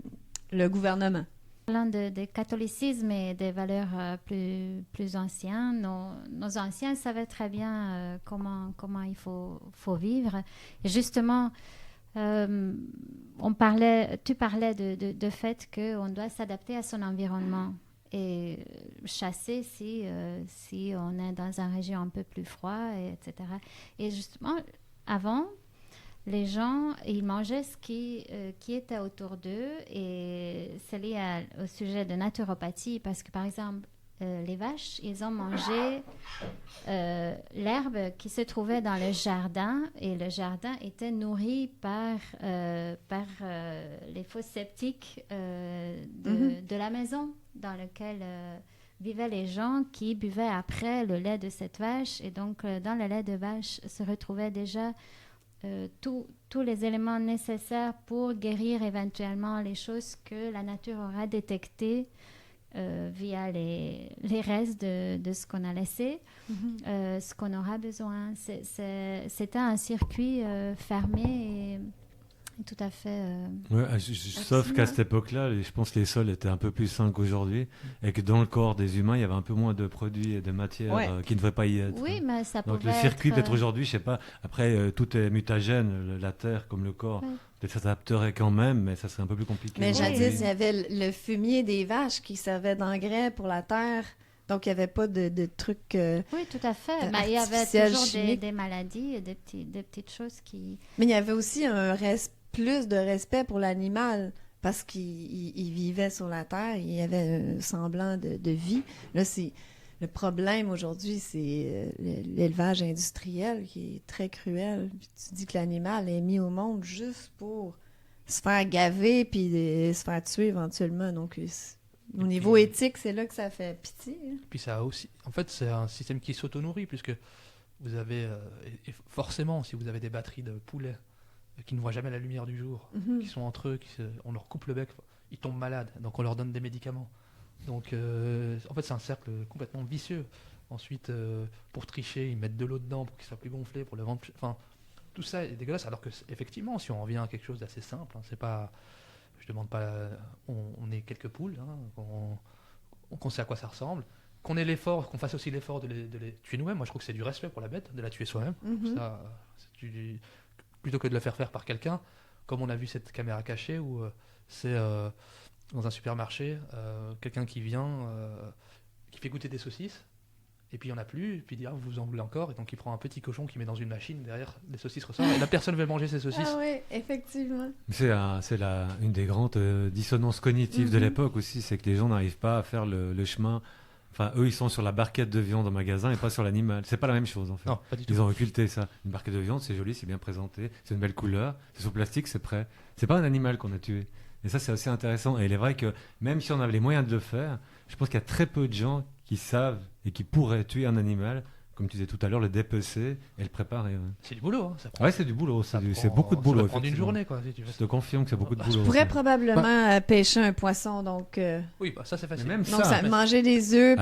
le gouvernement. Parlant de catholicisme et des valeurs plus anciennes, nos anciens savaient très bien comment il faut vivre. Et justement, tu parlais de fait qu'on doit s'adapter à son environnement et chasser si on est dans une région un peu plus froide, etc. Et justement, avant, les gens, ils mangeaient ce qui était autour d'eux, et c'est lié au sujet de naturopathie parce que, par exemple, les vaches, ils ont mangé l'herbe qui se trouvait dans le jardin, et le jardin était nourri par les fosses septiques de la maison dans laquelle vivaient les gens qui buvaient après le lait de cette vache. Et donc, dans le lait de vache se retrouvaient déjà tous les éléments nécessaires pour guérir éventuellement les choses que la nature aura détectées via les restes de ce qu'on a laissé, ce qu'on aura besoin. C'était un circuit fermé et tout à fait... sauf qu'à cette époque-là, je pense que les sols étaient un peu plus sains qu'aujourd'hui, et que dans le corps des humains, il y avait un peu moins de produits et de matières qui ne devraient pas y être. Oui, mais ça Donc pouvait le circuit, être... peut-être aujourd'hui, je sais pas, après tout est mutagène, la terre comme le corps, peut-être ça s'adapterait quand même, mais ça serait un peu plus compliqué. Mais jadis, il y avait le fumier des vaches qui servait d'engrais pour la terre. Donc, il n'y avait pas de trucs oui, tout à fait. Mais il y avait toujours des maladies, des petites choses qui... Mais il y avait aussi plus de respect pour l'animal parce qu'il vivait sur la terre, il y avait un semblant de vie. Là, le problème aujourd'hui, c'est l'élevage industriel qui est très cruel. Puis tu dis que l'animal est mis au monde juste pour se faire gaver puis se faire tuer éventuellement. Donc, au niveau éthique, c'est là que ça fait pitié. Hein. Puis ça a aussi... En fait, c'est un système qui s'auto-nourrit, puisque vous avez... et forcément, si vous avez des batteries de poulets qui ne voient jamais la lumière du jour, qui sont entre eux, on leur coupe le bec, ils tombent malades, donc on leur donne des médicaments. Donc, en fait, c'est un cercle complètement vicieux. Ensuite, pour tricher, ils mettent de l'eau dedans pour qu'il soit plus gonflé, pour le vendre plus... Enfin, tout ça est dégueulasse, alors que, effectivement, si on revient à quelque chose d'assez simple, c'est pas... Je demande pas... On est quelques poules, qu'on sait à quoi ça ressemble, qu'on ait l'effort, qu'on fasse aussi l'effort de les tuer nous-mêmes. Moi, je trouve que c'est du respect pour la bête, de la tuer soi-même. Ça, plutôt que de le faire par quelqu'un, comme on a vu cette caméra cachée où c'est dans un supermarché, quelqu'un qui vient, qui fait goûter des saucisses, et puis il n'y en a plus, et puis il dit vous en voulez encore, et donc il prend un petit cochon qu'il met dans une machine, derrière les saucisses ressortent, et la personne veut manger ses saucisses. Ah oui, effectivement. C'est une des grandes dissonances cognitives de l'époque aussi, c'est que les gens n'arrivent pas à faire le chemin. Enfin, eux, ils sont sur la barquette de viande au magasin et pas sur l'animal. C'est pas la même chose, en fait. Non, pas du tout. Ils ont occulté ça. Une barquette de viande, c'est joli, c'est bien présenté, c'est une belle couleur, c'est sous plastique, c'est prêt. C'est pas un animal qu'on a tué. Et ça, c'est assez intéressant. Et il est vrai que même si on avait les moyens de le faire, je pense qu'il y a très peu de gens qui savent et qui pourraient tuer un animal, comme tu disais tout à l'heure, le dépecer et le préparer. C'est du boulot. C'est du boulot. C'est beaucoup de boulot. Ça prend une journée, quoi. Si tu veux. Je te confirme que c'est beaucoup de boulot. Je pourrais probablement pêcher un poisson, donc... Oui, ça, c'est facile. Même donc, manger des œufs,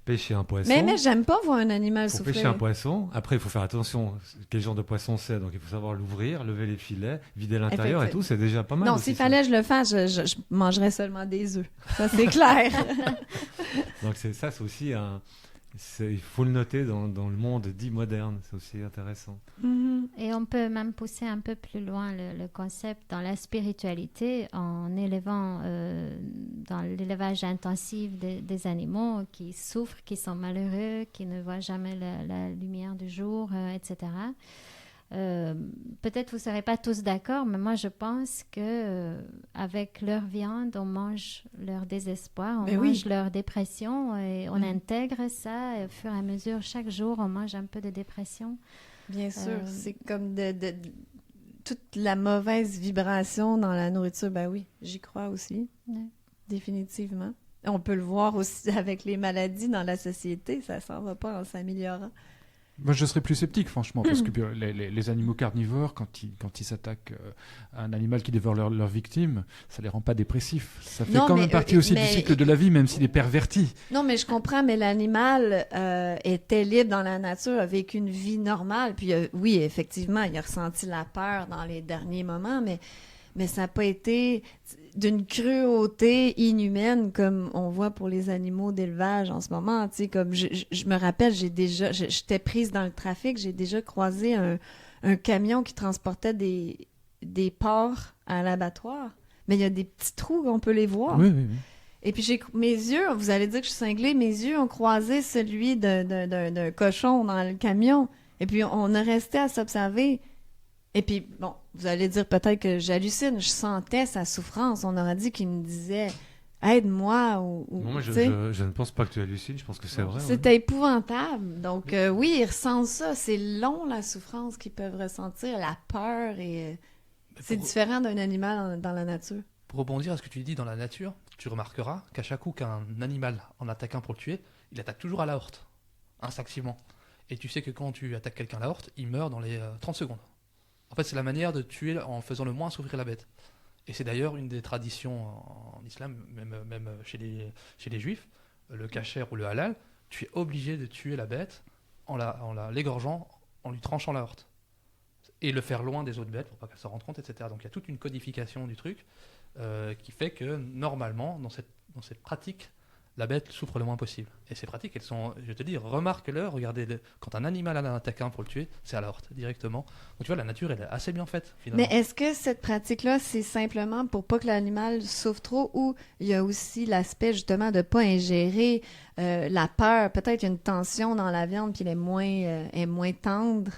pêcher un poisson. Mais j'aime pas voir un animal souffrir. Pour pêcher un poisson, après, il faut faire attention quel genre de poisson c'est. Donc, il faut savoir l'ouvrir, lever les filets, vider l'intérieur et tout. C'est déjà pas mal. Non, s'il fallait que je le fasse, je mangerais seulement des œufs. Ça, c'est clair. Donc, c'est aussi il faut le noter dans le monde dit moderne. C'est aussi intéressant. Et on peut même pousser un peu plus loin le concept dans la spiritualité en élevant dans l'élevage intensif des animaux qui souffrent, qui sont malheureux, qui ne voient jamais la lumière du jour, etc. Peut-être vous ne serez pas tous d'accord, mais moi je pense que avec leur viande, on mange leur désespoir, on mange leur dépression et on intègre ça au fur et à mesure. Chaque jour, on mange un peu de dépression. Bien sûr, c'est comme toute la mauvaise vibration dans la nourriture. Ben oui, j'y crois aussi, définitivement. On peut le voir aussi avec les maladies dans la société, ça s'en va pas en s'améliorant. Moi, je serais plus sceptique, franchement, parce que les animaux carnivores, quand ils s'attaquent à un animal qui dévore leur victime, ça les rend pas dépressifs. Ça fait quand même partie aussi du cycle de la vie, même s'il est perverti. Non, mais je comprends, mais l'animal était libre dans la nature, a vécu une vie normale. Puis oui, effectivement, il a ressenti la peur dans les derniers moments, mais ça n'a pas été d'une cruauté inhumaine comme on voit pour les animaux d'élevage en ce moment. Tu sais, comme je me rappelle, j'étais prise dans le trafic, j'ai déjà croisé un camion qui transportait des porcs à l'abattoir. Mais il y a des petits trous, on peut les voir. Oui, oui, oui. Et puis mes yeux, vous allez dire que je suis cinglée, mes yeux ont croisé celui d'un cochon dans le camion. Et puis on est resté à s'observer. Et puis, bon, vous allez dire peut-être que j'hallucine, je sentais sa souffrance. On aurait dit qu'il me disait « aide-moi » ou non, moi, je ne pense pas que tu hallucines, je pense que c'est vrai. C'était épouvantable. Donc, oui, ils ressentent ça. C'est long, la souffrance qu'ils peuvent ressentir, la peur. Et c'est différent d'un animal dans la nature. Pour rebondir à ce que tu dis dans la nature, tu remarqueras qu'à chaque coup qu'un animal, en attaquant pour le tuer, il attaque toujours à la horte, instinctivement. Et tu sais que quand tu attaques quelqu'un à la horte, il meurt dans les 30 secondes. En fait, c'est la manière de tuer en faisant le moins souffrir la bête. Et c'est d'ailleurs une des traditions en islam, même chez les juifs, le kasher ou le halal, tu es obligé de tuer la bête en l'égorgeant, en lui tranchant la horte. Et le faire loin des autres bêtes pour pas qu'elles se rendent compte, etc. Donc il y a toute une codification du truc qui fait que normalement, dans cette pratique, la bête souffre le moins possible. Et ces pratiques, elles sont, je te dis, remarque-le, regardez-le. Quand un animal a un attaquant pour le tuer, c'est à la horte, directement. Donc tu vois, la nature, elle est assez bien faite, finalement. Mais est-ce que cette pratique-là, c'est simplement pour pas que l'animal souffre trop, ou il y a aussi l'aspect, justement, de pas ingérer la peur? Peut-être une tension dans la viande, puis elle est moins tendre.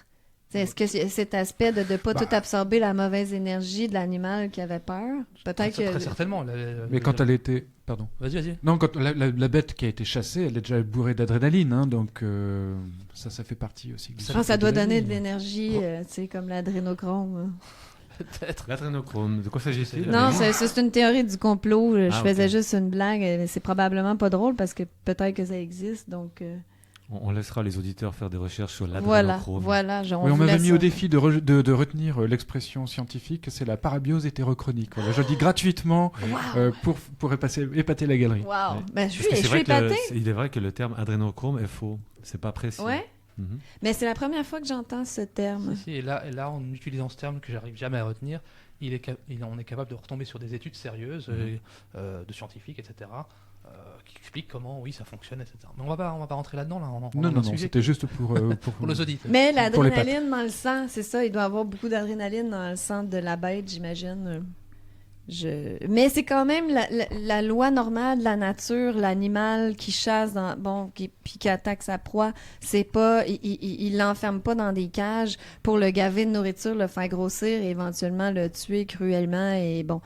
Est-ce que cet aspect de ne pas tout absorber la mauvaise énergie de l'animal qui avait peur? Peut-être que... Très certainement. Mais quand elle était... Pardon. Vas-y. Non, quand la bête qui a été chassée, elle est déjà bourrée d'adrénaline, hein, donc ça fait partie aussi. Je pense que ça doit donner de l'énergie, tu sais, comme l'adrénochrome. Peut-être. L'adrénochrome, de quoi s'agit-il? Non, c'est une théorie du complot. Je faisais juste une blague. C'est probablement pas drôle parce que peut-être que ça existe, donc... On laissera les auditeurs faire des recherches sur l'adrénochrome. Voilà. On m'avait mis au défi de retenir l'expression scientifique, c'est la parabiose hétérochronique. Voilà, je le dis gratuitement pour épater la galerie. Wow. Ouais. Ben, je suis épatée. Il est vrai que le terme adrénochrome est faux. C'est pas précis. Ouais. Mm-hmm. Mais c'est la première fois que j'entends ce terme. Et là, en utilisant ce terme que j'arrive jamais à retenir, on est capable de retomber sur des études sérieuses de scientifiques, etc., qui expliquent comment, oui, ça fonctionne, etc. Mais on va pas rentrer là-dedans, là. Non, c'était juste pour nos auditeurs. Mais l'adrénaline dans le sang, c'est ça, il doit y avoir beaucoup d'adrénaline dans le sang de la bête, j'imagine. Mais c'est quand même la loi normale de la nature, l'animal qui chasse, puis qui attaque sa proie, c'est pas, il l'enferme pas dans des cages pour le gaver de nourriture, le faire grossir et éventuellement le tuer cruellement. Et bon,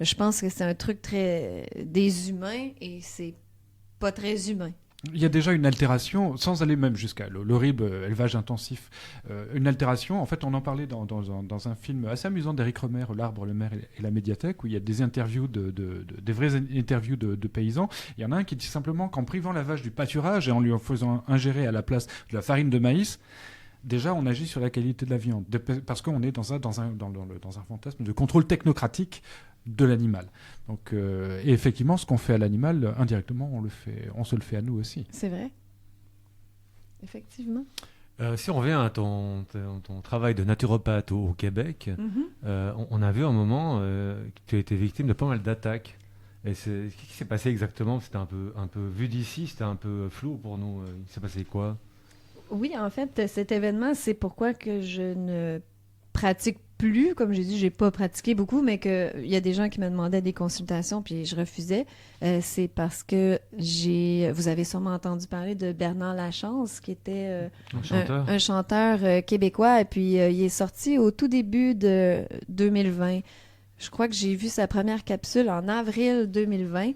je pense que c'est un truc très des humains et c'est pas très humain. Il y a déjà une altération, sans aller même jusqu'à l'horrible élevage intensif. Une altération, en fait, on en parlait dans un film assez amusant d'Éric Romer, L'arbre, le maire et la médiathèque, où il y a des interviews, des vraies interviews de paysans. Il y en a un qui dit simplement qu'en privant la vache du pâturage et en lui faisant ingérer à la place de la farine de maïs, déjà, on agit sur la qualité de la viande, parce qu'on est dans un fantasme de contrôle technocratique de l'animal. Donc, et effectivement, ce qu'on fait à l'animal, indirectement, on se le fait à nous aussi. C'est vrai. Effectivement. Si on revient à ton travail de naturopathe au Québec, on a vu un moment que tu as été victime de pas mal d'attaques. Et qu'est-ce qui s'est passé exactement? C'était un peu vu d'ici, c'était un peu flou pour nous. Il s'est passé quoi? Oui, en fait, cet événement, c'est pourquoi que je ne pratique plus. Comme j'ai dit, j'ai pas pratiqué beaucoup, mais qu'il y a des gens qui me demandaient des consultations, puis je refusais. C'est parce que vous avez sûrement entendu parler de Bernard Lachance, qui était un chanteur québécois, et puis il est sorti au tout début de 2020. Je crois que j'ai vu sa première capsule en avril 2020,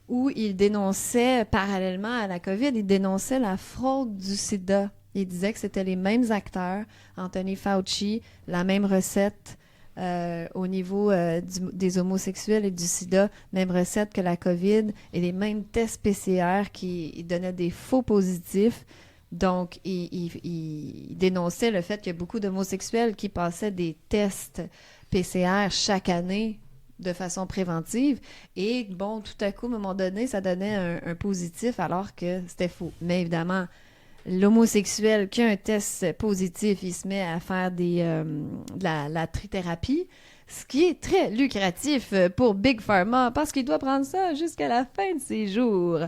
où il dénonçait, parallèlement à la COVID, il dénonçait la fraude du sida. Il disait que c'était les mêmes acteurs, Anthony Fauci, la même recette au niveau des homosexuels et du sida, même recette que la COVID, et les mêmes tests PCR qui donnaient des faux positifs. Donc, il dénonçait le fait qu'il y a beaucoup d'homosexuels qui passaient des tests PCR chaque année de façon préventive. Et bon, tout à coup, à un moment donné, ça donnait un positif alors que c'était faux. Mais évidemment, l'homosexuel qui a un test positif, il se met à faire de la trithérapie, ce qui est très lucratif pour Big Pharma parce qu'il doit prendre ça jusqu'à la fin de ses jours.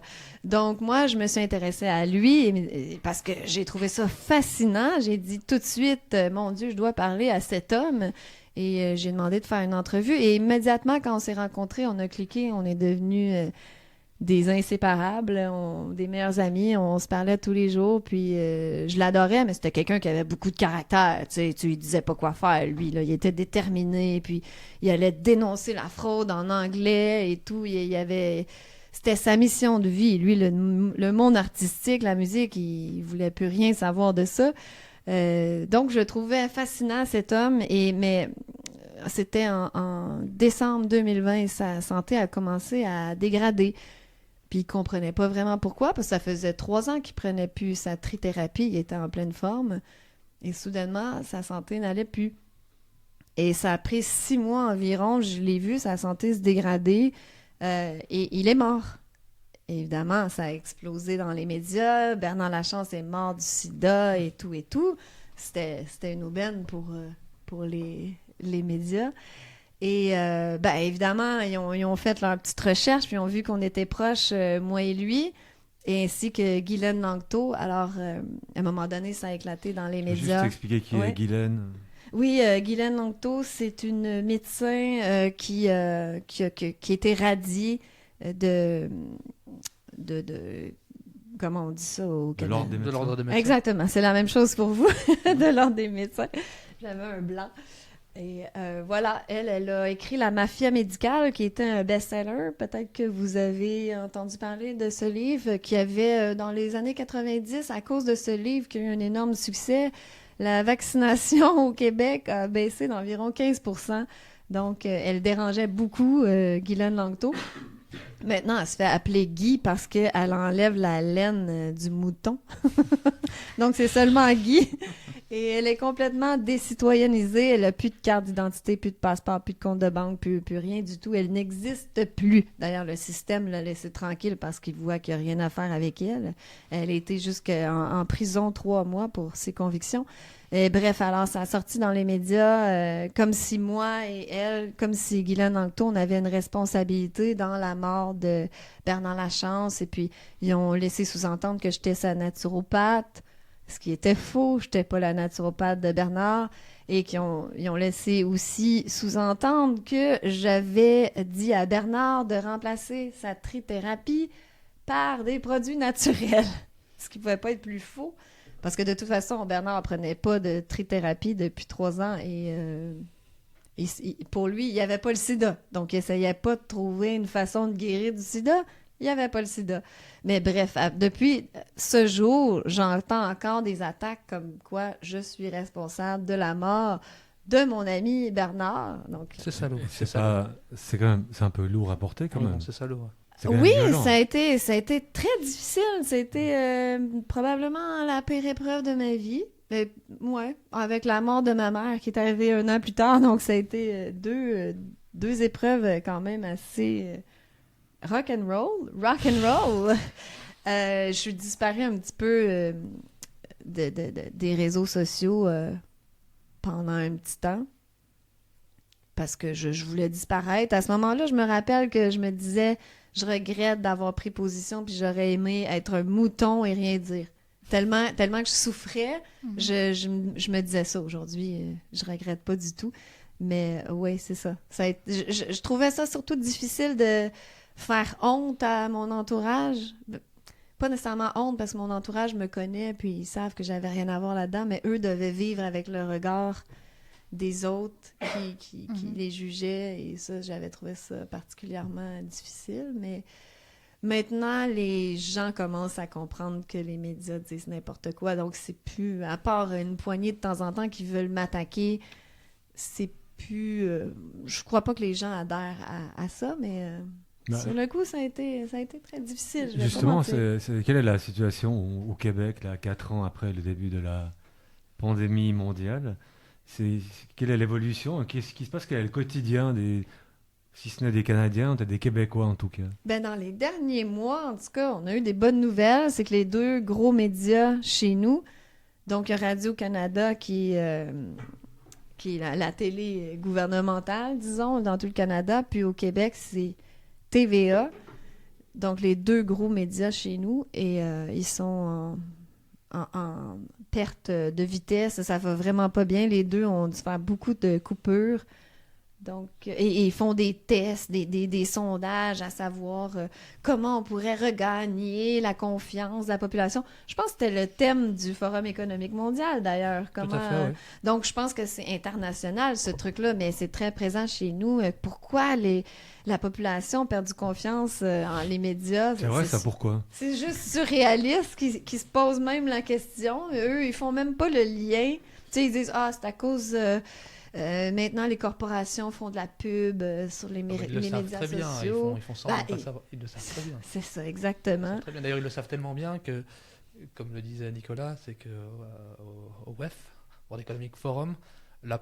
Donc, moi, je me suis intéressée à lui parce que j'ai trouvé ça fascinant. J'ai dit tout de suite, mon Dieu, je dois parler à cet homme. Et j'ai demandé de faire une entrevue. Et immédiatement, quand on s'est rencontrés, on a cliqué, on est devenus des inséparables, des meilleurs amis. On se parlait tous les jours. Puis je l'adorais, mais c'était quelqu'un qui avait beaucoup de caractère. Tu lui disais pas quoi faire, lui. Là. Il était déterminé. Puis il allait dénoncer la fraude en anglais et tout. C'était sa mission de vie. Lui, le monde artistique, la musique, il voulait plus rien savoir de ça. Donc, je trouvais fascinant cet homme, mais c'était en décembre 2020, sa santé a commencé à dégrader. Puis il comprenait pas vraiment pourquoi, parce que ça faisait 3 ans qu'il prenait plus sa trithérapie, il était en pleine forme, et soudainement, sa santé n'allait plus. Et ça a pris 6 mois environ, je l'ai vu, sa santé se dégrader, et il est mort. Évidemment, ça a explosé dans les médias. Bernard Lachance est mort du sida et tout et tout. C'était une aubaine pour les médias. Et évidemment, ils ont fait leur petite recherche, puis ils ont vu qu'on était proches, moi et lui, et ainsi que Guylaine Langto. Alors, à un moment donné, ça a éclaté dans les médias. Juste expliquer qui est Guylaine. Oui, Guylaine Langto, c'est une médecin qui était radiée de comment on dit ça au Canada? De l'ordre des médecins. Exactement, c'est la même chose pour vous, de l'ordre des médecins. J'avais un blanc. Et voilà, elle a écrit La Mafia médicale, qui était un best-seller. Peut-être que vous avez entendu parler de ce livre qui avait, dans les années 90, à cause de ce livre, qui a eu un énorme succès, la vaccination au Québec a baissé d'environ 15%. Donc, elle dérangeait beaucoup Guylaine Langto. Maintenant, elle se fait appeler Guy parce qu'elle enlève la laine du mouton. Donc, c'est seulement Guy. Et elle est complètement décitoyennisée. Elle n'a plus de carte d'identité, plus de passeport, plus de compte de banque, plus rien du tout. Elle n'existe plus. D'ailleurs, le système l'a laissée tranquille parce qu'il voit qu'il n'y a rien à faire avec elle. Elle a été jusqu'en prison 3 mois pour ses convictions. Et bref, alors, ça a sorti dans les médias comme si moi et elle, comme si Guylaine Langto, on avait une responsabilité dans la mort de Bernard Lachance. Et puis, ils ont laissé sous-entendre que j'étais sa naturopathe, ce qui était faux. Je n'étais pas la naturopathe de Bernard. Et ils ont laissé aussi sous-entendre que j'avais dit à Bernard de remplacer sa trithérapie par des produits naturels. Ce qui ne pouvait pas être plus faux. Parce que de toute façon, Bernard ne prenait pas de trithérapie depuis 3 ans et pour lui, il n'y avait pas le sida. Donc, il n'essayait pas de trouver une façon de guérir du sida. Il n'y avait pas le sida. Mais bref, depuis ce jour, j'entends encore des attaques comme quoi je suis responsable de la mort de mon ami Bernard. Donc, c'est salaud. C'est un peu lourd à porter quand même. C'est salaud. Oui, ça a été très difficile. C'était probablement la pire épreuve de ma vie. Ouais, avec la mort de ma mère qui est arrivée 1 an plus tard. Donc, ça a été deux épreuves quand même assez rock and roll. Je suis disparue un petit peu des réseaux sociaux pendant un petit temps. Parce que je voulais disparaître. À ce moment-là, je me rappelle que je me disais... Je regrette d'avoir pris position, puis j'aurais aimé être un mouton et rien dire. Tellement que je souffrais, je me disais ça aujourd'hui. Je regrette pas du tout. Mais oui, c'est ça. Je trouvais ça surtout difficile de faire honte à mon entourage. Pas nécessairement honte, parce que mon entourage me connaît, puis ils savent que j'avais rien à voir là-dedans, mais eux devaient vivre avec le regard des autres qui les jugeaient, et ça, j'avais trouvé ça particulièrement difficile, mais maintenant, les gens commencent à comprendre que les médias disent n'importe quoi, donc c'est plus, à part une poignée de temps en temps qui veulent m'attaquer, c'est plus... je crois pas que les gens adhèrent à ça, mais Sur le coup, ça a été très difficile. Je vais pas Justement, mentir. quelle est la situation au Québec, là, 4 ans après le début de la pandémie mondiale? Quelle est l'évolution? Qu'est-ce qui se passe? Quel est le quotidien si ce n'est des Canadiens, peut-être des Québécois en tout cas? Ben, dans les derniers mois, en tout cas, on a eu des bonnes nouvelles. C'est que les deux gros médias chez nous, donc il y a Radio-Canada qui est la télé gouvernementale, disons, dans tout le Canada, puis au Québec, c'est TVA. Donc les deux gros médias chez nous, et ils sont en perte de vitesse. Ça va vraiment pas bien. Les deux ont dû faire beaucoup de coupures. Donc, et ils font des tests, des sondages à savoir comment on pourrait regagner la confiance de la population. Je pense que c'était le thème du Forum économique mondial, d'ailleurs. Tout à fait, oui. Donc, je pense que c'est international, ce truc-là, mais c'est très présent chez nous. Pourquoi la population perd du confiance en les médias? C'est vrai, ça, pourquoi? C'est juste surréaliste qui se posent même la question. Eux, ils font même pas le lien. Tu sais, ils disent « Ah, c'est à cause... maintenant, les corporations font de la pub sur les médias très bien. sociaux. Ils font semblant de pas savoir. Ils le savent très bien. C'est ça, exactement. Très bien. D'ailleurs, ils le savent tellement bien que, comme le disait Nicolas, c'est que au WEF, World Economic Forum, la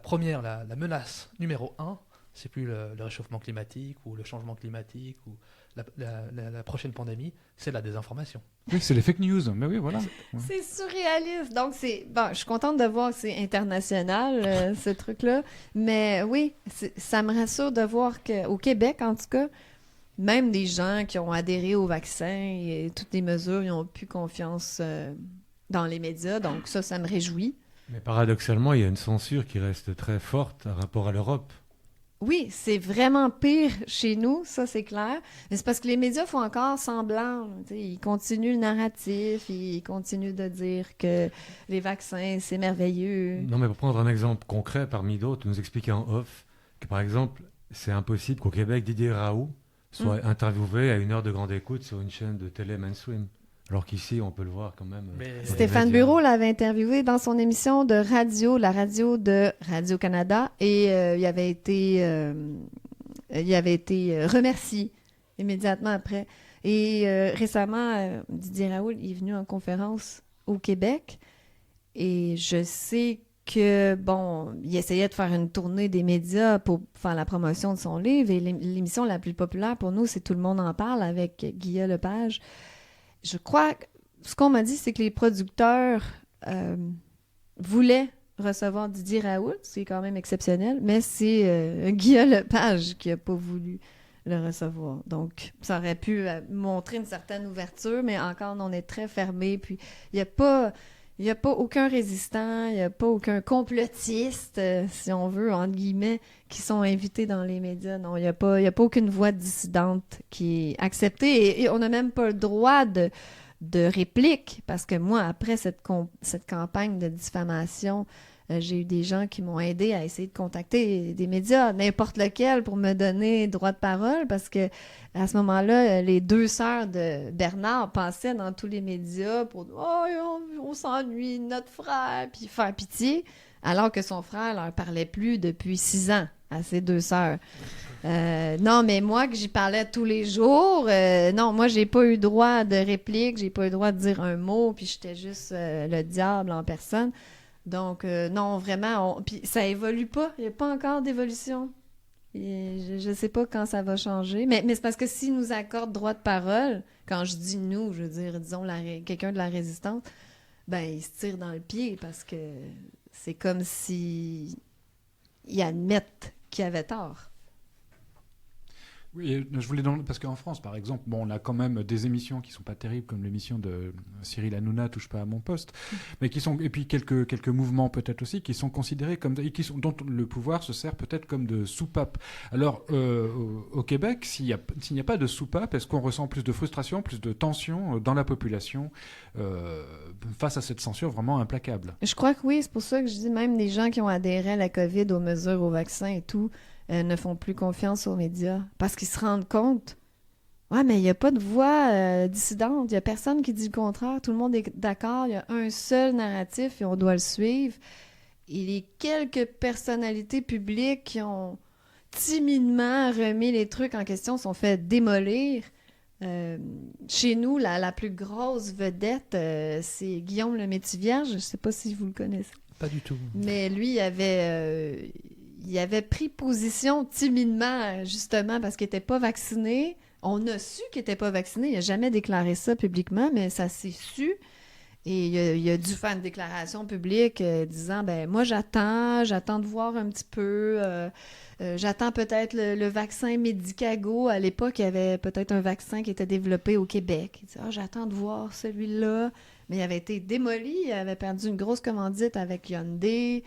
menace numéro 1, c'est plus le réchauffement climatique ou le changement climatique ou la prochaine pandémie, c'est la désinformation. Oui, c'est les fake news. Mais oui, voilà. C'est surréaliste. Donc, je suis contente de voir que c'est international, ce truc-là. Mais oui, ça me rassure de voir qu'au Québec, en tout cas, même des gens qui ont adhéré au vaccin et toutes les mesures, ils ont plus confiance dans les médias. Donc, ça me réjouit. Mais paradoxalement, il y a une censure qui reste très forte par rapport à l'Europe. Oui, c'est vraiment pire chez nous, ça c'est clair. Mais c'est parce que les médias font encore semblant. Ils continuent le narratif, ils continuent de dire que les vaccins, c'est merveilleux. Non, mais pour prendre un exemple concret parmi d'autres, nous expliquer en off que par exemple, c'est impossible qu'au Québec, Didier Raoult soit interviewé à 1 heure de grande écoute sur une chaîne de télé mainstream. Alors qu'ici, on peut le voir quand même. Stéphane Bureau l'avait interviewé dans son émission de radio, la radio de Radio-Canada, et il avait été remercié immédiatement après. Et récemment, Didier Raoult est venu en conférence au Québec, et je sais que, bon, il essayait de faire une tournée des médias pour faire la promotion de son livre, et l'émission la plus populaire pour nous, c'est Tout le monde en parle, avec Guilla Lepage. Je crois que ce qu'on m'a dit, c'est que les producteurs voulaient recevoir Didier Raoult, c'est quand même exceptionnel, mais c'est Guillaume Lepage qui n'a pas voulu le recevoir. Donc, ça aurait pu montrer une certaine ouverture, mais encore, on est très fermé. Puis, il n'y a pas aucun résistant, il n'y a pas aucun complotiste, si on veut, entre guillemets, qui sont invités dans les médias. Non, il n'y a pas aucune voix dissidente qui est acceptée. Et on n'a même pas le droit de réplique, parce que moi, après cette campagne de diffamation, j'ai eu des gens qui m'ont aidé à essayer de contacter des médias, n'importe lequel, pour me donner droit de parole, parce que à ce moment-là, les deux sœurs de Bernard passaient dans tous les médias pour « Oh, on s'ennuie de notre frère », puis faire pitié, alors que son frère leur parlait plus depuis 6 ans à ses deux sœurs. Non, mais moi, que j'y parlais tous les jours, non, moi, j'ai pas eu droit de réplique, j'ai pas eu droit de dire un mot, puis j'étais juste le diable en personne. Donc, non, vraiment, puis ça évolue pas. Il n'y a pas encore d'évolution. Et je sais pas quand ça va changer. Mais c'est parce que s'ils nous accordent droit de parole, quand je dis nous, je veux dire, disons, quelqu'un de la résistance, ben, ils se tirent dans le pied parce que c'est comme si ils admettent qu'ils avaient tort. Oui, je voulais parce qu'en France, par exemple, bon, on a quand même des émissions qui sont pas terribles, comme l'émission de Cyril Hanouna, Touche pas à mon poste, mais qui sont, et puis quelques mouvements peut-être aussi, qui sont considérés comme, dont le pouvoir se sert peut-être comme de soupape. Alors, au Québec, s'il n'y a pas de soupape, est-ce qu'on ressent plus de frustration, plus de tension dans la population face à cette censure vraiment implacable? Je crois que oui, c'est pour ça que je dis même des gens qui ont adhéré à la COVID, aux mesures, aux vaccins et tout, ne font plus confiance aux médias parce qu'ils se rendent compte. Ouais, mais il n'y a pas de voix dissidente. Il n'y a personne qui dit le contraire. Tout le monde est d'accord. Il y a un seul narratif et on doit le suivre. Et les quelques personnalités publiques timidement remis les trucs en question, sont fait démolir. Chez nous, la plus grosse vedette, c'est Guillaume le Métivierge. Je ne sais pas si vous le connaissez. Pas du tout. Mais lui, il avait pris position timidement, justement, parce qu'il n'était pas vacciné. On a su qu'il n'était pas vacciné. Il n'a jamais déclaré ça publiquement, mais ça s'est su. Et il a dû faire une déclaration publique disant, ben moi, j'attends de voir un petit peu. J'attends peut-être le vaccin Medicago. À l'époque, il y avait peut-être un vaccin qui était développé au Québec. Il dit, j'attends de voir celui-là. Mais il avait été démoli. Il avait perdu une grosse commandite avec Hyundai.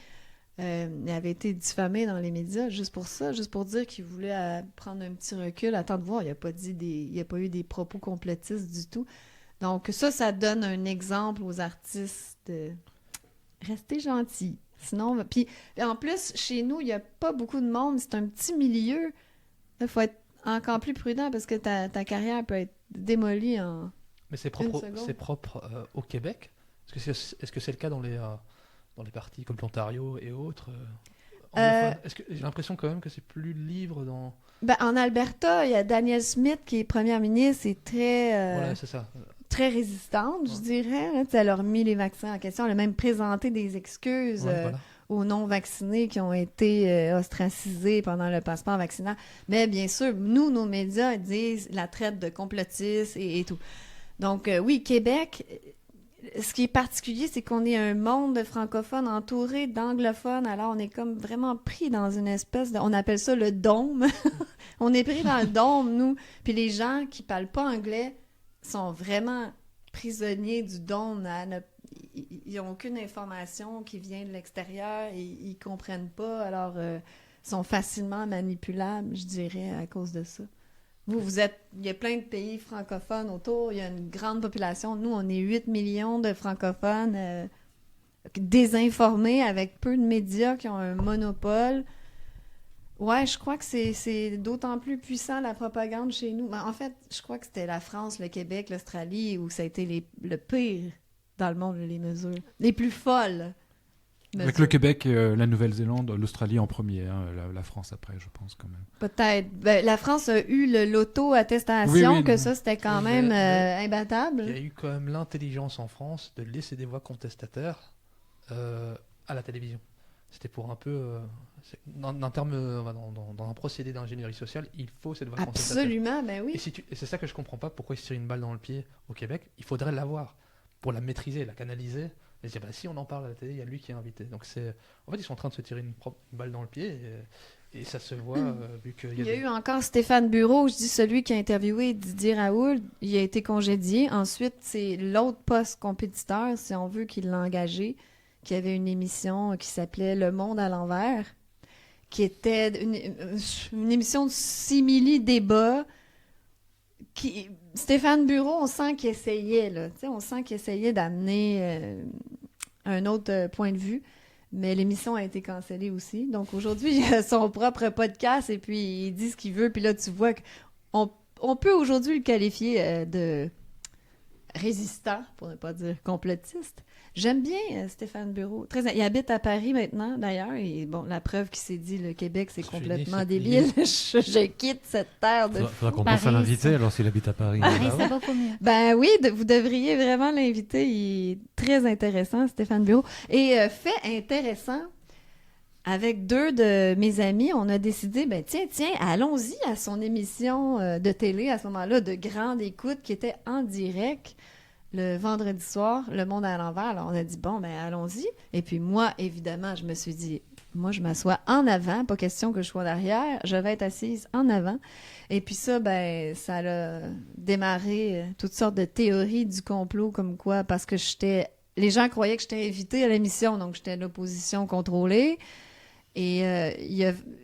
Il avait été diffamé dans les médias juste pour ça, juste pour dire qu'il voulait prendre un petit recul, attendre de voir. Il n'a pas eu des propos complotistes du tout. Donc ça donne un exemple aux artistes de rester gentils. Sinon, puis en plus, chez nous, il n'y a pas beaucoup de monde. C'est un petit milieu. Il faut être encore plus prudent parce que ta carrière peut être démolie en Mais c'est propre au Québec. Est-ce que c'est le cas dans les parties comme l'Ontario et autres Est-ce que j'ai l'impression quand même que c'est plus libre dans... En Alberta, il y a Danielle Smith qui est première ministre et voilà, c'est ça. Très résistante, je dirais. Là, elle a remis les vaccins en question. Elle a même présenté des excuses aux non-vaccinés qui ont été ostracisés pendant le passeport vaccinal. Mais bien sûr, nous, nos médias disent la traite de complotistes et tout. Donc, oui, Québec, ce qui est particulier, c'est qu'on est un monde de francophones entouré d'anglophones. Alors, on est comme vraiment pris dans une espèce de... On appelle ça le dôme. On est pris dans le dôme, nous. Puis les gens qui parlent pas anglais sont vraiment prisonniers du dôme. Ils n'ont aucune information qui vient de l'extérieur. Ils ne comprennent pas. Alors, ils sont facilement manipulables, je dirais, à cause de ça. Vous êtes... Il y a plein de pays francophones autour. Il y a une grande population. Nous, on est 8 millions de francophones désinformés avec peu de médias qui ont un monopole. Ouais, je crois que c'est d'autant plus puissant la propagande chez nous. En fait, je crois que c'était la France, le Québec, l'Australie où ça a été le pire dans le monde, les mesures. Les plus folles. Avec le Québec, la Nouvelle-Zélande, l'Australie en premier, hein, la France après, je pense quand même. Peut-être. La France a eu l'auto-attestation que ça, c'était quand même imbattable. Il y a eu quand même l'intelligence en France de laisser des voix contestataires à la télévision. C'était pour un peu... dans un procédé d'ingénierie sociale, il faut cette voix contestataire. Absolument, ben oui. Et c'est ça que je comprends pas, pourquoi ils se tirent une balle dans le pied au Québec. Il faudrait l'avoir pour la maîtriser, la canaliser. Mais dire, si on en parle à la télé, il y a lui qui est invité. Donc en fait, ils sont en train de se tirer une balle dans le pied et ça se voit vu qu'il y a eu encore Stéphane Bureau, je dis celui qui a interviewé Didier Raoult, il a été congédié. Ensuite, c'est l'autre poste compétiteur, si on veut, qui l'a engagé, qui avait une émission qui s'appelait Le Monde à l'envers, qui était une émission de simili-débat. Stéphane Bureau, on sent qu'il essayait, là. On sent qu'il essayait d'amener un autre point de vue, mais l'émission a été cancellée aussi. Donc aujourd'hui, il a son propre podcast et puis il dit ce qu'il veut. Puis là, tu vois qu'on peut aujourd'hui le qualifier de résistant, pour ne pas dire complotiste. J'aime bien Stéphane Bureau. Il habite à Paris maintenant, d'ailleurs. Et bon, la preuve qu'il s'est dit le Québec, c'est complètement débile. Je quitte cette terre de... Faudra qu'on pense à l'inviter, alors s'il habite à Paris. Paris, c'est beaucoup mieux. Ben oui, vous devriez vraiment l'inviter. Il est très intéressant, Stéphane Bureau. Et fait intéressant, avec deux de mes amis, on a décidé, tiens, allons-y à son émission de télé, à ce moment-là, de grande écoute, qui était en direct le vendredi soir, Le Monde à l'envers. Alors, on a dit, allons-y. Et puis moi, évidemment, je me suis dit, moi, je m'assois en avant. Pas question que je sois derrière. Je vais être assise en avant. Et puis ça, ça a démarré toutes sortes de théories du complot, comme quoi, parce que les gens croyaient que j'étais invitée à l'émission, donc j'étais l'opposition contrôlée. Et il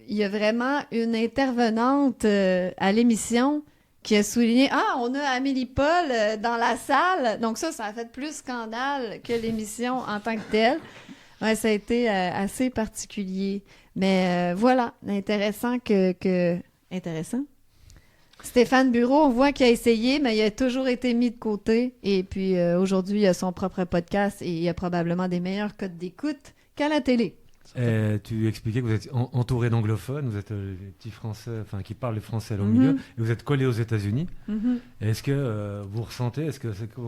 y a vraiment une intervenante à l'émission qui a souligné « Ah, on a Amélie Paul dans la salle! » Donc ça a fait plus scandale que l'émission en tant que telle. Ouais, ça a été assez particulier. Mais voilà, intéressant Intéressant. Stéphane Bureau, on voit qu'il a essayé, mais il a toujours été mis de côté. Et puis aujourd'hui, il a son propre podcast et il a probablement des meilleurs codes d'écoute qu'à la télé. Et tu expliquais que vous êtes entouré d'anglophones, vous êtes les petits Français, enfin qui parlent le français au milieu, et vous êtes collé aux États-Unis. Est-ce que vous ressentez,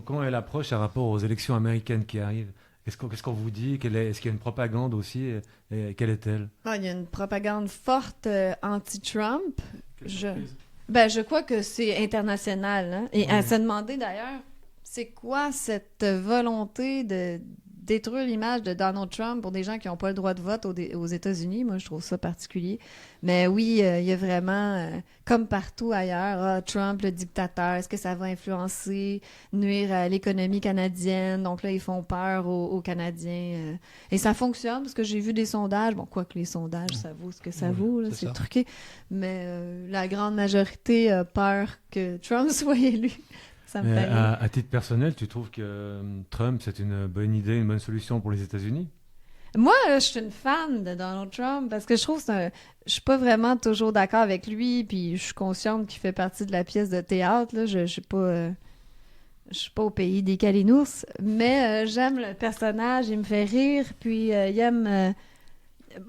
comment est l'approche par rapport aux élections américaines qui arrivent? Qu'est-ce qu'on vous dit? Est-ce qu'il y a une propagande aussi? Et quelle est-elle? Il y a une propagande forte anti-Trump. Je crois que c'est international. Hein? Et à se demander d'ailleurs, c'est quoi cette volonté de détruire l'image de Donald Trump pour des gens qui n'ont pas le droit de vote aux États-Unis? Moi, je trouve ça particulier. Mais oui, il y a vraiment, comme partout ailleurs, Trump, le dictateur, est-ce que ça va influencer, nuire à l'économie canadienne? Donc là, ils font peur aux Canadiens. Et ça fonctionne, parce que j'ai vu des sondages. Bon, quoique les sondages, ça vaut ce que ça vaut, là, c'est truqué. Mais la grande majorité a peur que Trump soit élu. À titre personnel, tu trouves que Trump, c'est une bonne idée, une bonne solution pour les États-Unis? Moi, je suis une fan de Donald Trump parce que je trouve que je suis pas vraiment toujours d'accord avec lui, puis je suis consciente qu'il fait partie de la pièce de théâtre. Là. Je suis pas au pays des calinours, mais j'aime le personnage, il me fait rire, puis il aime...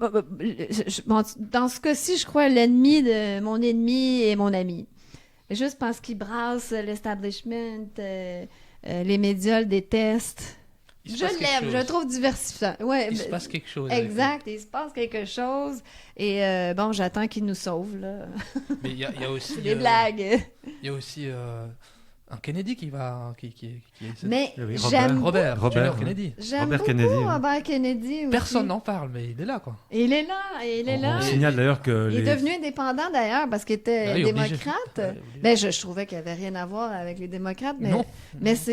dans ce cas-ci, je crois l'ennemi de mon ennemi et mon ami. Juste parce qu'il brasse l'establishment, les médias le détestent. Je l'aime, je le trouve diversifiant. Ouais, il se passe quelque chose. Exact, il se passe quelque chose. Et j'attends qu'il nous sauve. Là. Mais il y a aussi... des blagues. Il y a aussi un Kennedy qui va... Mais oui, j'aime Robert Kennedy. J'aime Robert beaucoup Kennedy, Robert Kennedy aussi. Personne n'en parle, mais il est là, quoi. Et il est là, On signale d'ailleurs que il est devenu indépendant, d'ailleurs, parce qu'il était démocrate. Ben, je trouvais qu'il n'avait rien à voir avec les démocrates, mais, non.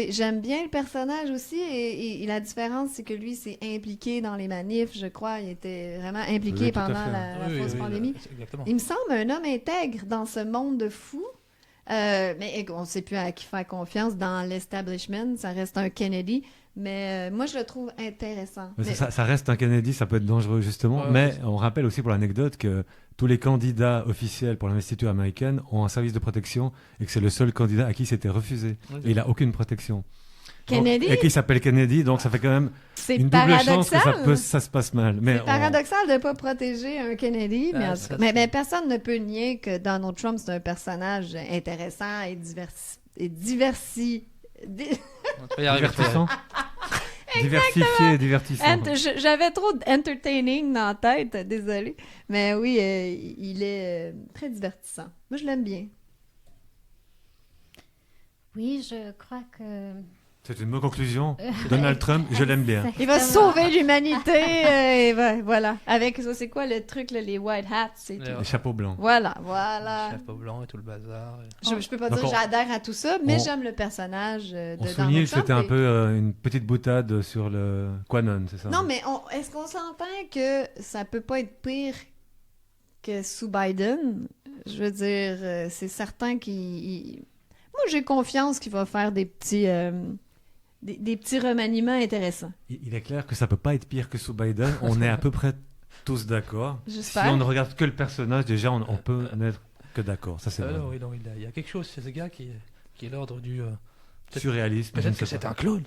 J'aime bien le personnage aussi, et la différence, c'est que lui s'est impliqué dans les manifs, je crois. Il était vraiment impliqué pendant la fausse pandémie. Il me semble un homme intègre dans ce monde de fous. Mais on ne sait plus à qui faire confiance dans l'establishment. Ça reste un Kennedy. Mais moi, je le trouve intéressant. Ça reste un Kennedy, ça peut être dangereux, justement. Mais on rappelle aussi pour l'anecdote que tous les candidats officiels pour l'investiture américaine ont un service de protection et que c'est le seul candidat à qui c'était refusé. Et il n'a aucune protection. Kennedy? Et qui s'appelle Kennedy, donc ça fait quand même une double chance que ça se passe mal. C'est paradoxal de ne pas protéger un Kennedy, mais personne ne peut nier que Donald Trump, c'est un personnage intéressant et diversifié et divertissant. J'avais trop d'entertaining dans la tête, désolé. Mais oui, il est très divertissant. Moi, je l'aime bien. Oui, je crois que... C'est une bonne conclusion. Donald Trump, je l'aime bien. Il va sauver l'humanité. Voilà. Avec, c'est quoi le truc, là, les white hats? Les chapeaux blancs. Voilà. Les chapeaux blancs et tout le bazar. Je peux pas dire que j'adhère à tout ça, mais j'aime le personnage de Donald Trump. Que c'était un peu une petite boutade sur le QAnon, c'est ça? Non, mais est-ce qu'on s'entend que ça peut pas être pire que sous Biden? Je veux dire, c'est certain qu'il... Moi, j'ai confiance qu'il va faire des petits remaniements intéressants. Il est clair que ça peut pas être pire que sous Biden. On est à peu près tous d'accord. J'espère. Si on ne regarde que le personnage, déjà, on peut n'être que d'accord. Ça, c'est vrai. Oui, il y a quelque chose chez ce gars qui est l'ordre du... surréalisme. Peut-être que c'est un clone.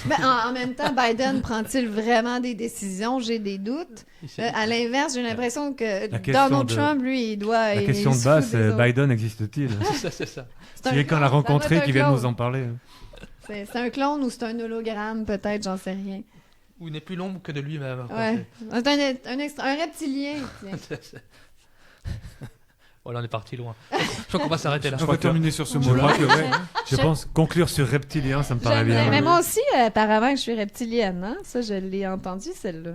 Mais en même temps, Biden prend-il vraiment des décisions? J'ai des doutes. À l'inverse, j'ai l'impression que Donald Trump, lui, il doit... La question de base, c'est Biden existe-t-il? C'est ça. C'est quelqu'un l'a rencontré qui vient nous en parler. C'est un clone ou c'est un hologramme, peut-être, j'en sais rien. Ou il n'est plus l'ombre que de lui-même. Ouais. C'est un reptilien. Voilà, on est parti loin. Je crois qu'on va s'arrêter là. On va terminer sur ce mot-là. Je pense conclure sur reptilien, ça me paraît bien. Mais moi aussi, apparemment, que je suis reptilienne. Hein? Ça, je l'ai entendu, celle-là.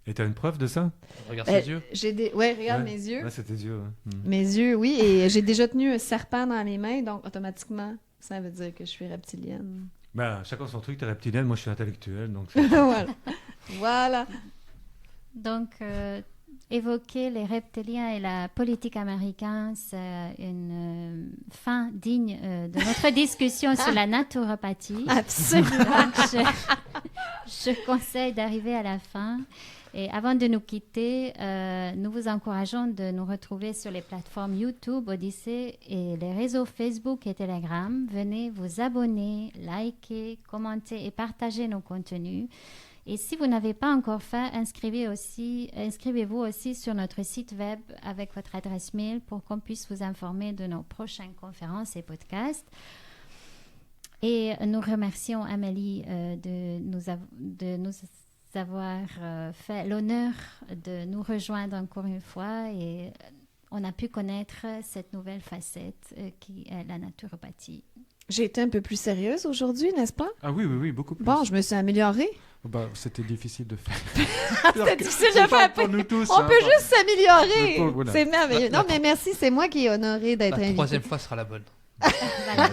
Et tu as une preuve de ça? Regarde ses yeux. Regarde mes yeux. Ouais, c'est tes yeux. Mes yeux, oui. Et j'ai déjà tenu un serpent dans les mains, donc automatiquement, ça veut dire que je suis reptilienne. Chacun son truc, t'es reptilienne, moi je suis intellectuel. Donc voilà. Donc, évoquer les reptiliens et la politique américaine, c'est une fin digne de notre discussion sur la naturopathie. Absolument. Donc, je conseille d'arriver à la fin. Et avant de nous quitter, nous vous encourageons de nous retrouver sur les plateformes YouTube, Odyssée et les réseaux Facebook et Telegram. Venez vous abonner, liker, commenter et partager nos contenus. Et si vous n'avez pas encore fait, inscrivez-vous aussi sur notre site web avec votre adresse mail pour qu'on puisse vous informer de nos prochaines conférences et podcasts. Et nous remercions Amélie de nous avoir fait l'honneur de nous rejoindre encore une fois et on a pu connaître cette nouvelle facette qui est la naturopathie. J'ai été un peu plus sérieuse aujourd'hui, n'est-ce pas? Ah oui, beaucoup plus. Bon, je me suis améliorée. C'était difficile de faire. C'était difficile de faire. Pour nous tous. On peut juste s'améliorer. Voilà. C'est merveilleux. Non, mais merci, c'est moi qui est honorée d'être La invitée. troisième fois sera la bonne.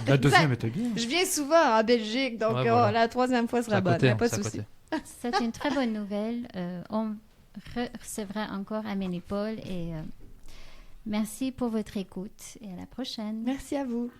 La deuxième était bien. Je viens souvent en Belgique, donc Ouais, voilà. la troisième fois C'est sera à bonne. côté, y a hein, pas de c'est à souci. côté. C'est une très bonne nouvelle. On recevra encore Amélie Paul et merci pour votre écoute et à la prochaine. Merci à vous.